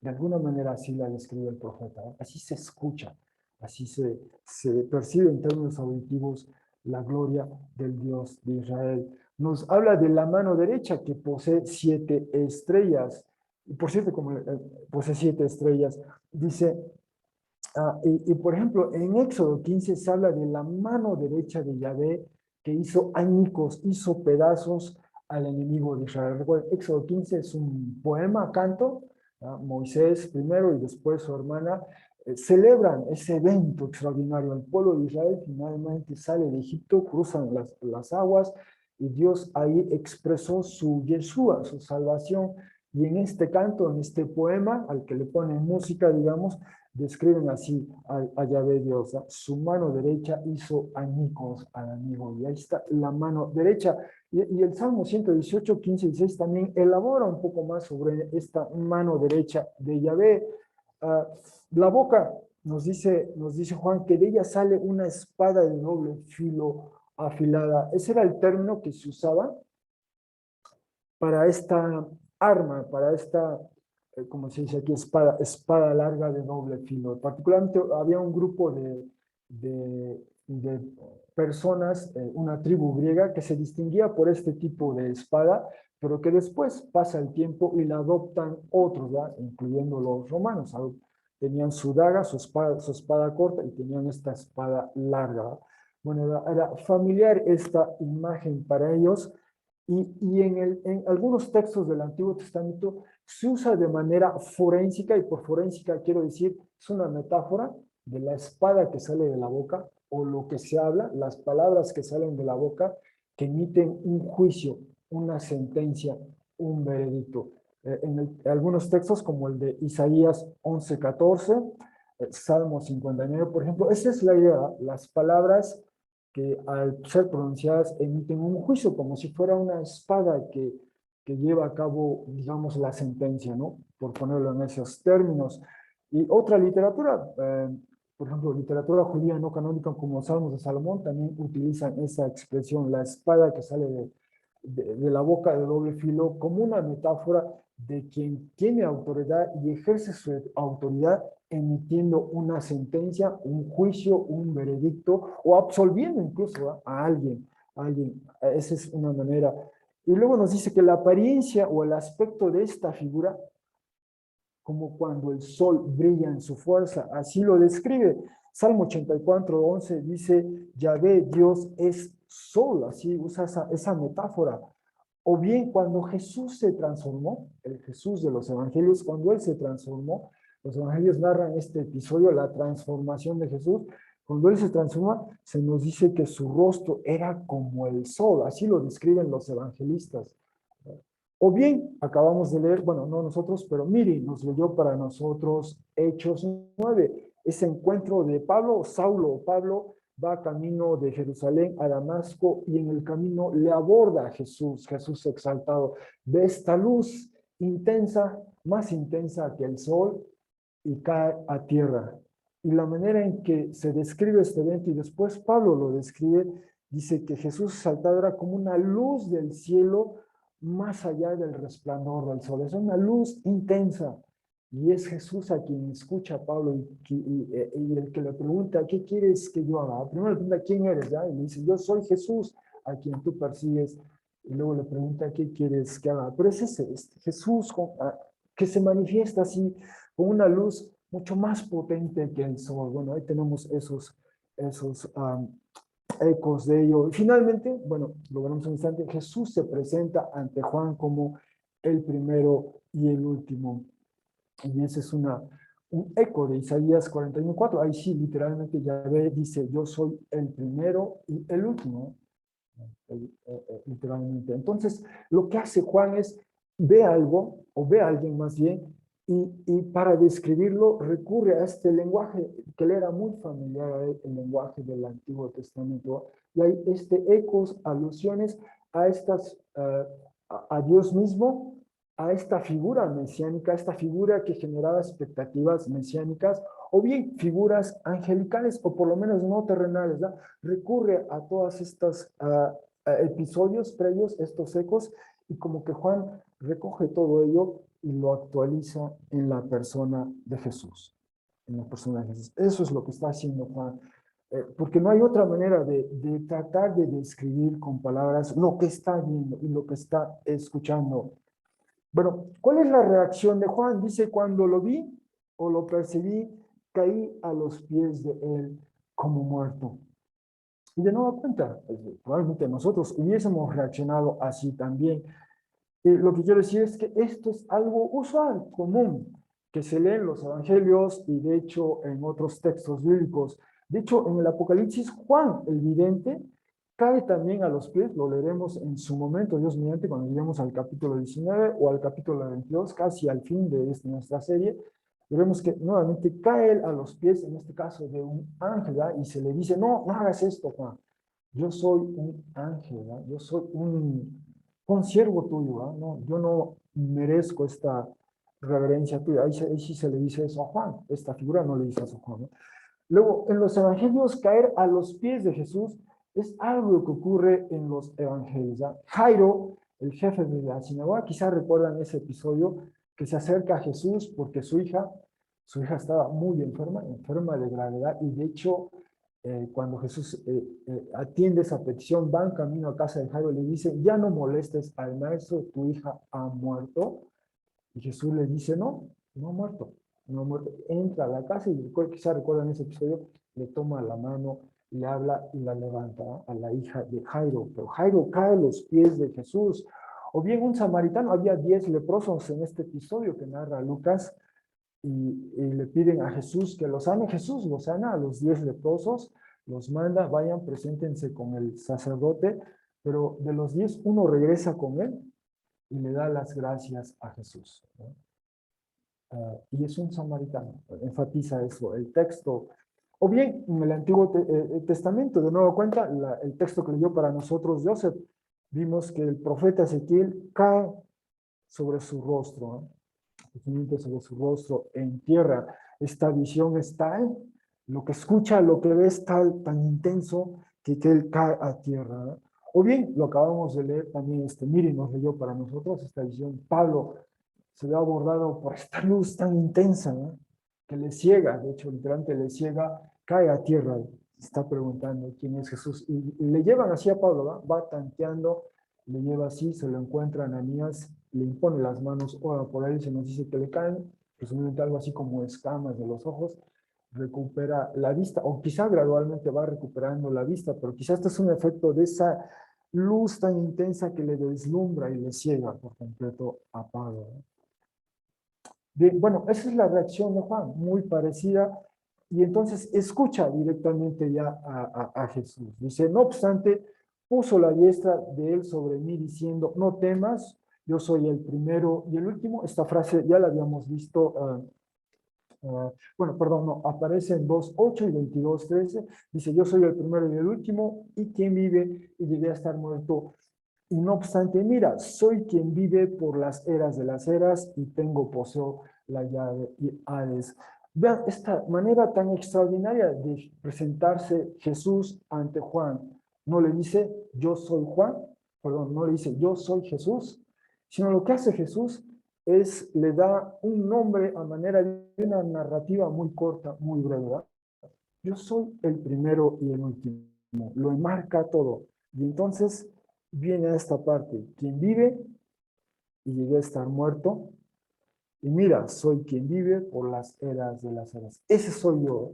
De alguna manera así la describe el profeta, ¿eh? Así se escucha, así se percibe en términos auditivos la gloria del Dios de Israel. Nos habla de la mano derecha que posee 7 estrellas. Y por cierto, como posee 7 estrellas, dice, por ejemplo, en Éxodo 15 se habla de la mano derecha de Yahvé que hizo añicos, hizo pedazos al enemigo de Israel. Recuerden, Éxodo 15 es un poema, canto. Moisés primero y después su hermana celebran ese evento extraordinario. El pueblo de Israel finalmente sale de Egipto, cruzan las aguas y Dios ahí expresó su Yeshua, su salvación. Y en este canto, en este poema, al que le ponen música, digamos, describen así a Yahvé Dios. Su mano derecha hizo añicos al amigo. Y ahí está la mano derecha. Y el Salmo 118, 15 y 16 también elabora un poco más sobre esta mano derecha de Yahvé. La boca, nos dice Juan, que de ella sale una espada de doble filo afilada. Ese era el término que se usaba para esta arma, para esta, como se dice aquí, espada larga de doble filo. Particularmente había un grupo de personas, una tribu griega, que se distinguía por este tipo de espada, pero que después pasa el tiempo y la adoptan otros, ¿verdad? Incluyendo los romanos. Tenían su daga, su espada corta, y tenían esta espada larga, ¿verdad? Bueno, era familiar esta imagen para ellos. Y en algunos textos del Antiguo Testamento se usa de manera forénsica, y por forénsica quiero decir, es una metáfora de la espada que sale de la boca, o lo que se habla, las palabras que salen de la boca, que emiten un juicio, una sentencia, un veredicto. Algunos textos, como el de Isaías 11:14, Salmo 59, por ejemplo, esa es la idea, las palabras que al ser pronunciadas emiten un juicio, como si fuera una espada que lleva a cabo, digamos, la sentencia, ¿no? Por ponerlo en esos términos. Y otra literatura, por ejemplo, literatura judía no canónica como los Salmos de Salomón, también utilizan esa expresión, la espada que sale de la boca de doble filo, como una metáfora de quien tiene autoridad y ejerce su autoridad emitiendo una sentencia, un juicio, un veredicto, o absolviendo incluso a alguien. Esa es una manera. Y luego nos dice que la apariencia o el aspecto de esta figura, como cuando el sol brilla en su fuerza, así lo describe. Salmo 84:11 dice, Yahvé, Dios es sol, así usa esa metáfora. O bien cuando Jesús se transformó, el Jesús de los evangelios, cuando Él se transformó, los evangelios narran este episodio, la transformación de Jesús. Cuando Él se transforma, se nos dice que su rostro era como el sol, así lo describen los evangelistas. O bien, acabamos de leer, bueno, no nosotros, pero Miri nos leyó para nosotros Hechos 9, ese encuentro de Pablo, Pablo va camino de Jerusalén a Damasco y en el camino le aborda a Jesús exaltado, de esta luz intensa, más intensa que el sol, y cae a tierra. Y la manera en que se describe este evento, y después Pablo lo describe, dice que Jesús exaltado era como una luz del cielo más allá del resplandor del sol. Es una luz intensa. Y es Jesús a quien escucha a Pablo y el que le pregunta, ¿qué quieres que yo haga? Primero le pregunta, ¿quién eres? ¿Ya? Y le dice, yo soy Jesús a quien tú persigues. Y luego le pregunta, ¿qué quieres que haga? Pero es ese, Jesús que se manifiesta así, con una luz mucho más potente que el sol. Bueno, ahí tenemos esos ecos de ello. Y finalmente, bueno, lo veremos en un instante, Jesús se presenta ante Juan como el primero y el último. Y ese es un eco de Isaías 41:4. Ahí sí, literalmente Yahvé dice, yo soy el primero y el último. literalmente. Entonces, lo que hace Juan es ve algo, o ve a alguien más bien, y para describirlo recurre a este lenguaje que le era muy familiar a él, el lenguaje del Antiguo Testamento. Y hay ecos, alusiones a a Dios mismo, a esta figura mesiánica, esta figura que generaba expectativas mesiánicas, o bien figuras angelicales, o por lo menos no terrenales, ¿no? Recurre a todos estos episodios previos, estos ecos, y como que Juan recoge todo ello y lo actualiza en la persona de Jesús. En la persona de Jesús. Eso es lo que está haciendo Juan. Porque no hay otra manera de tratar de describir con palabras lo que está viendo y lo que está escuchando. Bueno, ¿cuál es la reacción de Juan? Dice, cuando lo vi o lo percibí, caí a los pies de él como muerto. Y de nueva cuenta, probablemente nosotros hubiésemos reaccionado así también. Lo que quiero decir es que esto es algo usual, común, que se lee en los evangelios y de hecho en otros textos bíblicos. De hecho, en el Apocalipsis, Juan, el vidente, cae también a los pies, lo leeremos en su momento, Dios mediante, cuando lleguemos al capítulo 19 o al capítulo 22, casi al fin de nuestra serie, veremos que nuevamente cae él a los pies, en este caso de un ángel, ¿verdad? Y se le dice, no, no hagas esto, Juan, yo soy un ángel, ¿verdad? Yo soy un siervo tuyo, ¿verdad? No, yo no merezco esta reverencia tuya. Ahí sí se le dice eso a Juan, esta figura no le dice eso a Juan, ¿no? Luego, en los evangelios, caer a los pies de Jesús es algo que ocurre en los evangelios, ¿ya? Jairo, el jefe de la sinagoga, quizás recuerdan ese episodio, que se acerca a Jesús porque su hija estaba muy enferma, enferma de gravedad, y de hecho, cuando Jesús atiende esa petición, van camino a casa de Jairo y le dice, ya no molestes al maestro, tu hija ha muerto. Y Jesús le dice, no, no ha muerto, no ha muerto. Entra a la casa y quizá recuerdan ese episodio, le toma la mano, le habla y la levanta, ¿no? A la hija de Jairo. Pero Jairo cae a los pies de Jesús. O bien un samaritano, había 10 leprosos en este episodio que narra Lucas, y le piden a Jesús que los sane. Jesús los sana a los 10 leprosos, los manda, vayan, preséntense con el sacerdote, pero de los 10, uno regresa con él y le da las gracias a Jesús, ¿no? Y es un samaritano, enfatiza eso, el texto. O bien, en el Antiguo Testamento, de nuevo cuenta, el texto que leyó para nosotros Joseph, vimos que el profeta Ezequiel cae sobre su rostro, ¿no? Sobre su rostro en tierra. Esta visión es tal, lo que escucha, lo que ve es tal, tan intenso, que él cae a tierra, ¿no? O bien, lo acabamos de leer también, Miri nos leyó para nosotros esta visión. Pablo se ve abordado por esta luz tan intensa, ¿no? Que le ciega, de hecho, literalmente le ciega, cae a tierra, está preguntando quién es Jesús. Y le llevan así a Pablo, ¿no? Va tanteando, le lleva así, se lo encuentra a Ananías, le impone las manos, ora por él, se nos dice que le caen, presumiblemente algo así como escamas de los ojos, recupera la vista, o quizá gradualmente va recuperando la vista, pero quizá este es un efecto de esa luz tan intensa que le deslumbra y le ciega por completo a Pablo, ¿no? Bueno, esa es la reacción de Juan, muy parecida, y entonces escucha directamente ya a Jesús. Dice, no obstante, puso la diestra de él sobre mí diciendo, no temas, yo soy el primero y el último. Esta frase ya la habíamos visto, bueno, perdón, no, aparece en 2:8 y 22:13. Dice, yo soy el primero y el último, y quien vive y llegué a estar muerto. Y no obstante, mira, soy quien vive por las eras de las eras y poseo la llave y Hades. Vean esta manera tan extraordinaria de presentarse Jesús ante Juan. No le dice, yo soy Juan, perdón, no le dice, yo soy Jesús, sino lo que hace Jesús es, le da un nombre a manera de una narrativa muy corta, muy breve, ¿verdad? Yo soy el primero y el último. Lo enmarca todo. Y entonces viene a esta parte, quien vive y llegué a estar muerto, y mira, soy quien vive por las eras de las eras. Ese soy yo.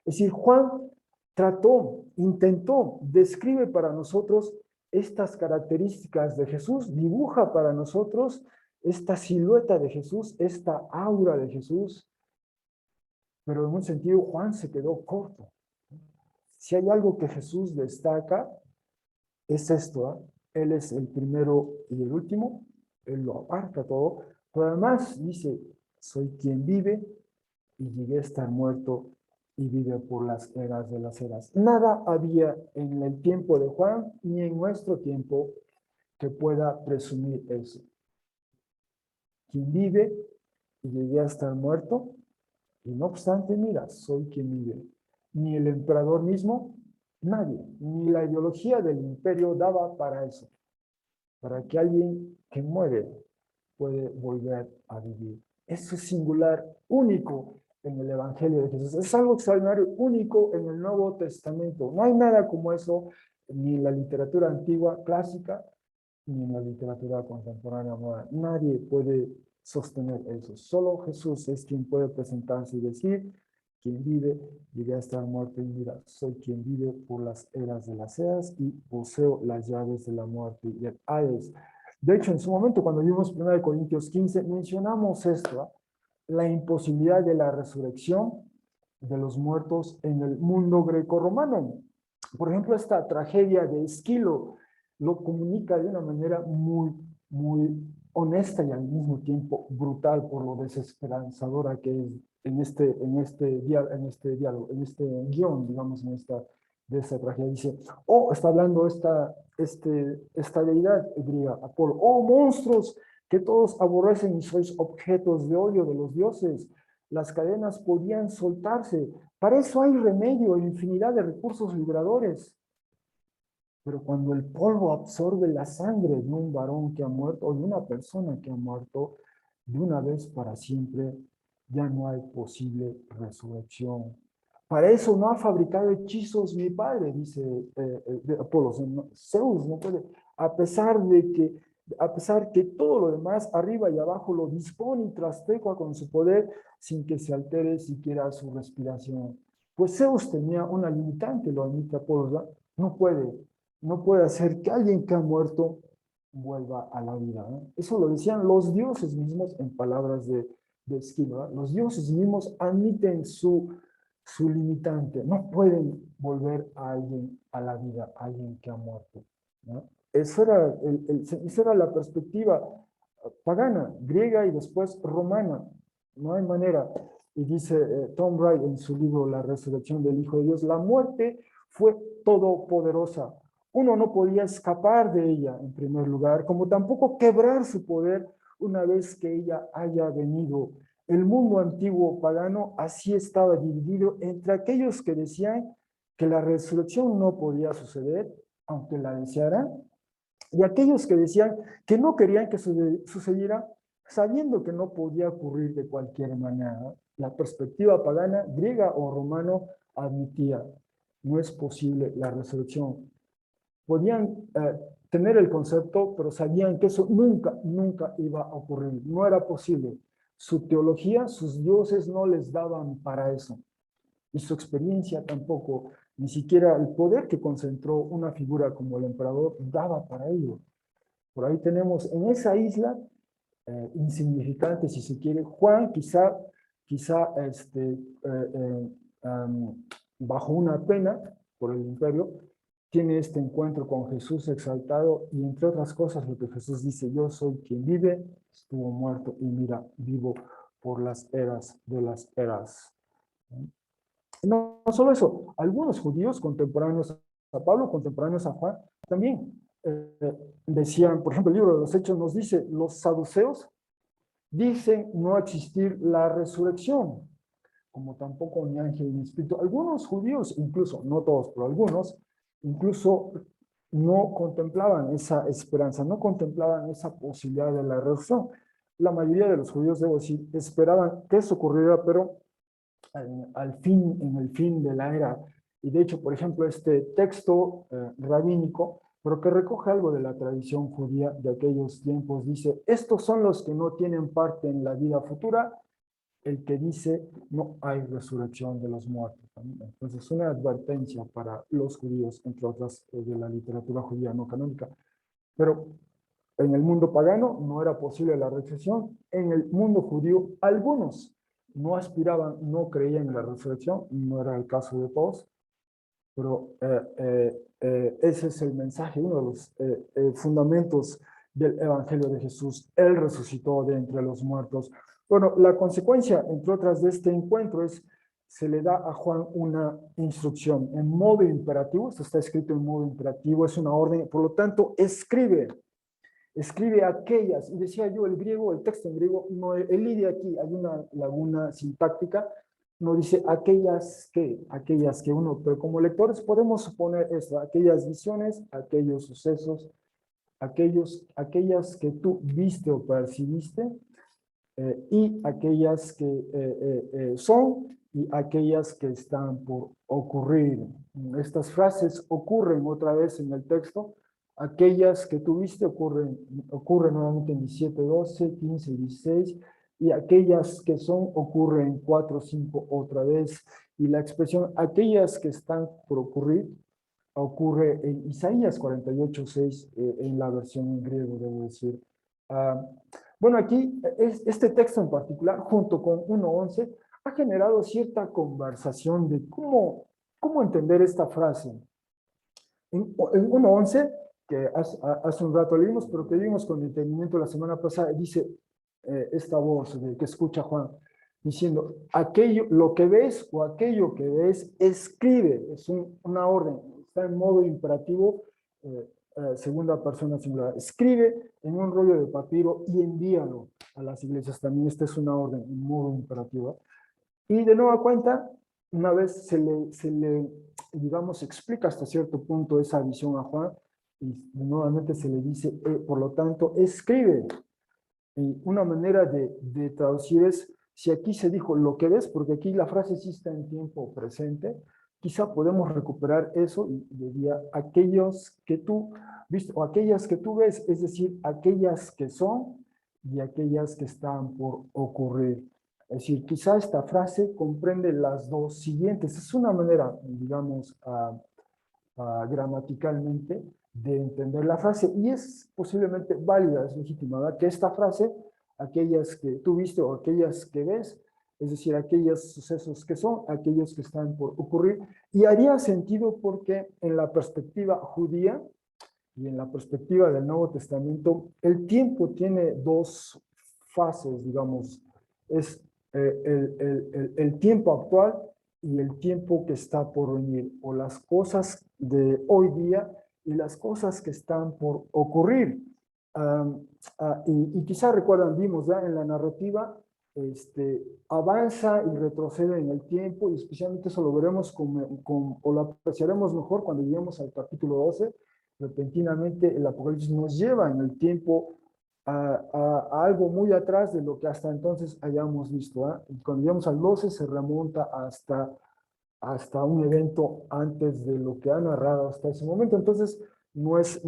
Es decir, Juan trató, intentó, describe para nosotros estas características de Jesús, dibuja para nosotros esta silueta de Jesús, esta aura de Jesús, pero en un sentido Juan se quedó corto. Si hay algo que Jesús destaca, es esto, ¿ah? Él es el primero y el último, Él lo abarca todo, pero además dice, soy quien vive y llegué a estar muerto y vive por las eras de las eras. Nada había en el tiempo de Juan ni en nuestro tiempo que pueda presumir eso. Quien vive y llegué a estar muerto, y no obstante, mira, soy quien vive. Ni el emperador mismo, nadie, ni la ideología del imperio daba para eso, para que alguien que muere puede volver a vivir. Eso es singular, único en el Evangelio de Jesús. Es algo extraordinario, único en el Nuevo Testamento. No hay nada como eso ni en la literatura antigua, clásica, ni en la literatura contemporánea moderna. Nadie puede sostener eso. Solo Jesús es quien puede presentarse y decir, quien vive, llegué a estar muerto y mira, soy quien vive por las eras de las eras y poseo las llaves de la muerte y el Hades. De hecho, en su momento, cuando vimos 1 Corintios 15, mencionamos esto, ¿eh? La imposibilidad de la resurrección de los muertos en el mundo greco-romano. Por ejemplo, esta tragedia de Esquilo lo comunica de una manera muy honesta y al mismo tiempo brutal por lo desesperanzadora que es en este diálogo, en este guión, digamos, de esta tragedia. Dice, está hablando esta deidad griega, Apolo, monstruos que todos aborrecen y sois objetos de odio de los dioses. Las cadenas podían soltarse. Para eso hay remedio e infinidad de recursos liberadores. Pero cuando el polvo absorbe la sangre de un varón que ha muerto o de una persona que ha muerto, de una vez para siempre, ya no hay posible resurrección. Para eso no ha fabricado hechizos mi padre, dice Apolo. Zeus no puede, a pesar que todo lo demás, arriba y abajo, lo dispone y trastecua con su poder sin que se altere siquiera su respiración. Pues Zeus tenía una limitante, lo admite Apolo, ¿verdad? No puede hacer que alguien que ha muerto vuelva a la vida, ¿no? Eso lo decían los dioses mismos en palabras de Esquilo, ¿no? Los dioses mismos admiten su limitante. No pueden volver a alguien a la vida, a alguien que ha muerto, ¿no? Esa era la perspectiva pagana, griega y después romana. No hay manera. Y dice Tom Wright en su libro La resurrección del Hijo de Dios, la muerte fue todopoderosa. Uno no podía escapar de ella, en primer lugar, como tampoco quebrar su poder una vez que ella haya venido. El mundo antiguo pagano así estaba dividido entre aquellos que decían que la resurrección no podía suceder, aunque la desearan, y aquellos que decían que no querían que sucediera, sabiendo que no podía ocurrir de cualquier manera. La perspectiva pagana, griega o romano, admitía, no es posible la resurrección. Podían tener el concepto, pero sabían que eso nunca iba a ocurrir. No era posible. Su teología, sus dioses no les daban para eso. Y su experiencia tampoco, ni siquiera el poder que concentró una figura como el emperador daba para ello. Por ahí tenemos en esa isla, insignificante si se quiere, Juan quizá bajo una pena por el imperio, tiene este encuentro con Jesús exaltado y entre otras cosas lo que Jesús dice, yo soy quien vive, estuvo muerto y mira, vivo por las eras de las eras. No solo eso, algunos judíos contemporáneos a Pablo, contemporáneos a Juan, también decían, por ejemplo, el libro de los Hechos nos dice, los saduceos dicen no existir la resurrección, como tampoco ni ángel ni espíritu. Algunos judíos, incluso, no todos, pero algunos, incluso no contemplaban esa esperanza, no contemplaban esa posibilidad de la resurrección. La mayoría de los judíos, debo decir, esperaban que eso ocurriera, pero en el fin de la era. Y de hecho, por ejemplo, este texto rabínico, pero que recoge algo de la tradición judía de aquellos tiempos, dice, estos son los que no tienen parte en la vida futura, el que dice, no hay resurrección de los muertos. Entonces, una advertencia para los judíos, entre otras, de la literatura judía no canónica. Pero en el mundo pagano no era posible la resurrección. En el mundo judío, algunos no aspiraban, no creían en la resurrección, no era el caso de todos, pero ese es el mensaje, uno de los fundamentos del Evangelio de Jesús. Él resucitó de entre los muertos. Bueno, la consecuencia, entre otras, de este encuentro es, se le da a Juan una instrucción en modo imperativo. Esto está escrito en modo imperativo, es una orden, por lo tanto, escribe aquellas, y decía yo, el griego, el texto en griego, no, el ide aquí, hay una laguna sintáctica, no dice aquellas que uno, pero como lectores podemos suponer esto, aquellas visiones, aquellos sucesos, aquellas que tú viste o percibiste, y aquellas que son y aquellas que están por ocurrir. Estas frases ocurren otra vez en el texto. Aquellas que tuviste ocurren nuevamente en 17, 12, 15 y 16, y aquellas que son ocurren en 4, 5 otra vez. Y la expresión aquellas que están por ocurrir ocurre en Isaías 48, 6, en la versión en griego, debo decir. Bueno, aquí este texto en particular, junto con 1.11, ha generado cierta conversación de cómo entender esta frase. En 1.11, que hace un rato leímos, pero que vimos con entendimiento la semana pasada, dice esta voz que escucha Juan, diciendo, lo que ves o aquello que ves, escribe, es una orden, está en modo imperativo, segunda persona singular. Escribe en un rollo de papiro y envíalo a las iglesias. También esta es una orden en modo imperativo. Y de nueva cuenta, una vez se le, digamos, explica hasta cierto punto esa visión a Juan, y nuevamente se le dice, por lo tanto, escribe. Y una manera de traducir es, si aquí se dijo lo que ves, porque aquí la frase sí está en tiempo presente, quizá podemos recuperar eso y diría aquellos que tú viste o aquellas que tú ves, es decir, aquellas que son y aquellas que están por ocurrir. Es decir, quizá esta frase comprende las dos siguientes. Es una manera, digamos, gramaticalmente de entender la frase y es posiblemente válida, es legítima, ¿verdad? Que esta frase, aquellas que tú viste o aquellas que ves, es decir, aquellos sucesos que son, aquellos que están por ocurrir, y haría sentido porque en la perspectiva judía y en la perspectiva del Nuevo Testamento, el tiempo tiene dos fases, digamos, es el tiempo actual y el tiempo que está por venir, o las cosas de hoy día y las cosas que están por ocurrir. Y quizá recuerdan, vimos ya en la narrativa, avanza y retrocede en el tiempo, y especialmente eso lo veremos o lo apreciaremos mejor cuando lleguemos al capítulo 12. Repentinamente el Apocalipsis nos lleva en el tiempo a algo muy atrás de lo que hasta entonces hayamos visto. Y cuando llegamos al 12 se remonta hasta un evento antes de lo que ha narrado hasta ese momento. Entonces, es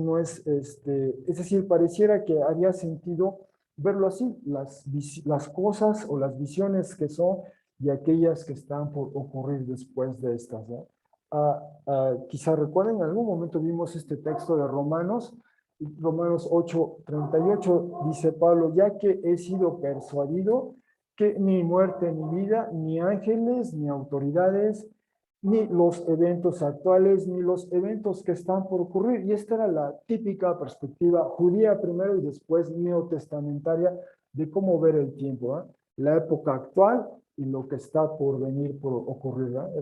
decir, pareciera que haría sentido verlo así, las cosas o las visiones que son y aquellas que están por ocurrir después de estas, ¿no? Quizá recuerden, en algún momento vimos este texto de Romanos 8:38, dice Pablo, ya que he sido persuadido que ni muerte ni vida, ni ángeles, ni autoridades, ni los eventos actuales, ni los eventos que están por ocurrir. Y esta era la típica perspectiva judía primero y después neotestamentaria de cómo ver el tiempo, ¿eh? La época actual y lo que está por venir, por ocurrir, ¿eh?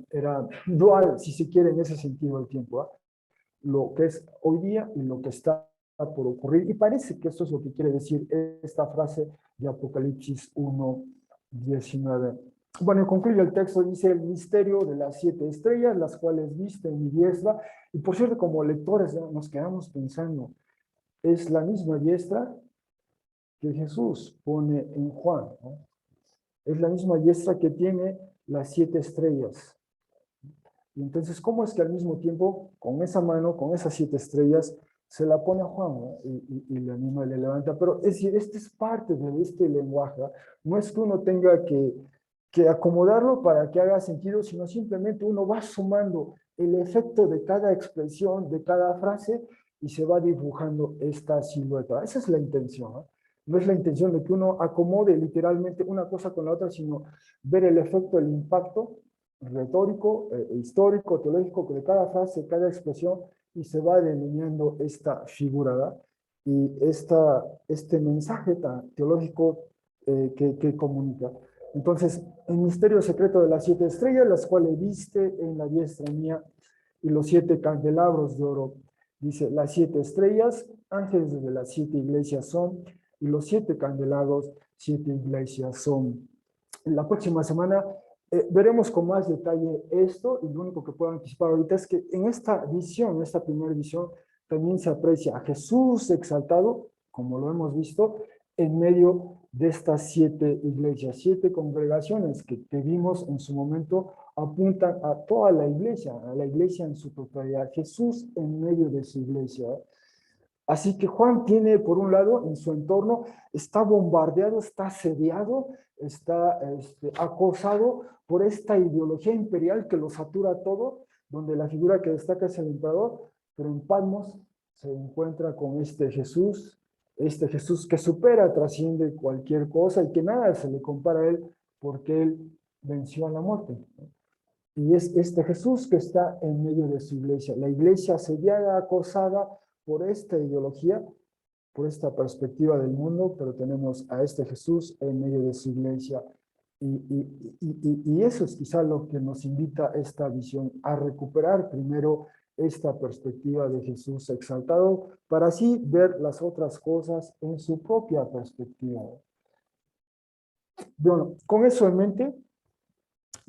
Era dual, si se quiere, en ese sentido el tiempo, ¿eh? Lo que es hoy día y lo que está por ocurrir. Y parece que esto es lo que quiere decir esta frase de Apocalipsis 1:19. Bueno, concluye el texto, dice el misterio de las 7 estrellas, las cuales viste en mi diestra. Y por cierto, como lectores nos quedamos pensando, es la misma diestra que Jesús pone en Juan, ¿no? Es la misma diestra que tiene las 7 estrellas. Y entonces, ¿cómo es que al mismo tiempo, con esa mano, con esas 7 estrellas, se la pone a Juan, ¿no? Y le anima y le levanta? Pero es decir, este es parte de este lenguaje, ¿no? No es que uno tenga que acomodarlo para que haga sentido, sino simplemente uno va sumando el efecto de cada expresión, de cada frase, y se va dibujando esta silueta. Esa es la intención, ¿no? No es la intención de que uno acomode literalmente una cosa con la otra, sino ver el efecto, el impacto retórico, histórico, teológico de cada frase, cada expresión, y se va delineando esta figura, ¿verdad? Y este mensaje teológico que comunica. Entonces, el misterio secreto de las 7 estrellas, las cuales viste en la diestra mía, y los 7 candelabros de oro. Dice, las 7 estrellas, ángeles de las 7 iglesias son, y los 7 candelabros, 7 iglesias son. La próxima semana veremos con más detalle esto, y lo único que puedo anticipar ahorita es que en esta visión, en esta primera visión, también se aprecia a Jesús exaltado, como lo hemos visto, en medio de estas 7 iglesias, 7 congregaciones que vimos en su momento apuntan a toda la iglesia en su totalidad, Jesús en medio de su iglesia. Así que Juan tiene, por un lado, en su entorno, está bombardeado, está asediado, está acosado por esta ideología imperial que lo satura todo, donde la figura que destaca es el emperador, pero en Patmos se encuentra con este Jesús que supera, trasciende cualquier cosa y que nada se le compara a él porque él venció a la muerte. Y es este Jesús que está en medio de su iglesia, la iglesia asediada, acosada por esta ideología, por esta perspectiva del mundo, pero tenemos a este Jesús en medio de su iglesia. Y eso es quizá lo que nos invita esta visión, a recuperar primero esta perspectiva de Jesús exaltado, para así ver las otras cosas en su propia perspectiva. Bueno, con eso en mente,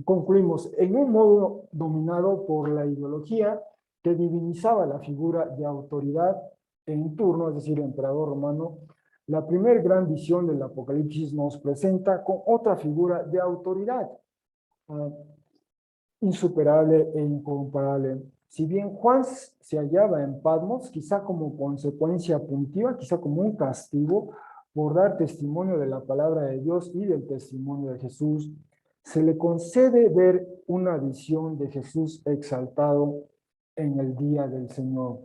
concluimos en un modo dominado por la ideología que divinizaba la figura de autoridad en turno, es decir, el emperador romano. La primera gran visión del Apocalipsis nos presenta con otra figura de autoridad, insuperable e incomparable. Si bien Juan se hallaba en Patmos, quizá como consecuencia punitiva, quizá como un castigo por dar testimonio de la palabra de Dios y del testimonio de Jesús, se le concede ver una visión de Jesús exaltado en el día del Señor,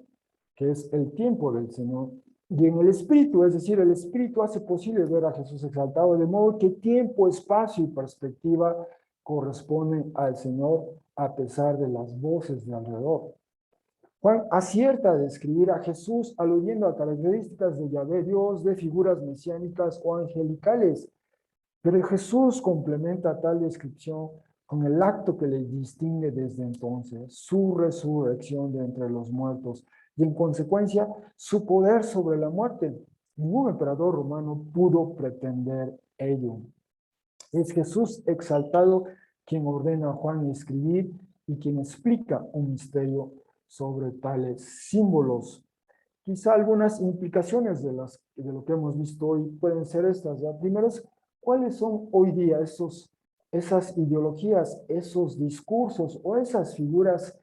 que es el tiempo del Señor. Y en el Espíritu, es decir, el Espíritu hace posible ver a Jesús exaltado, de modo que tiempo, espacio y perspectiva corresponden al Señor a pesar de las voces de alrededor. Juan acierta a describir a Jesús aludiendo a características de Yahvé Dios, de figuras mesiánicas o angelicales, pero Jesús complementa tal descripción con el acto que le distingue desde entonces, su resurrección de entre los muertos y en consecuencia su poder sobre la muerte. Ningún emperador romano pudo pretender ello. Es Jesús exaltado quien ordena a Juan escribir y quien explica un misterio sobre tales símbolos. Quizá algunas implicaciones de lo que hemos visto hoy pueden ser estas. ¿Ya? Primero, ¿cuáles son hoy día esas ideologías, esos discursos o esas figuras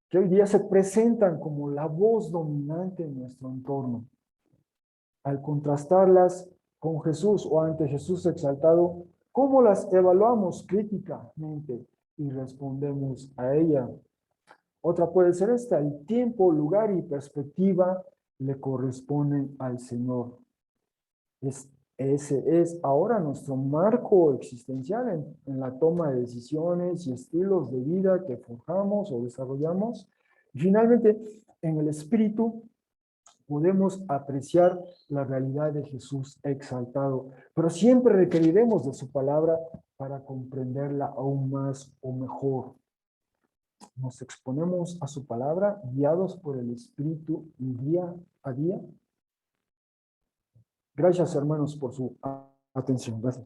que hoy día se presentan como la voz dominante en nuestro entorno? Al contrastarlas con Jesús o ante Jesús exaltado, ¿cómo las evaluamos críticamente y respondemos a ella? Otra puede ser esta: el tiempo, lugar y perspectiva le corresponden al Señor. Ese es ahora nuestro marco existencial en la toma de decisiones y estilos de vida que forjamos o desarrollamos. Y finalmente, en el espíritu podemos apreciar la realidad de Jesús exaltado, pero siempre requeriremos de su palabra para comprenderla aún más o mejor. Nos exponemos a su palabra, guiados por el Espíritu día a día. Gracias, hermanos, por su atención. Gracias.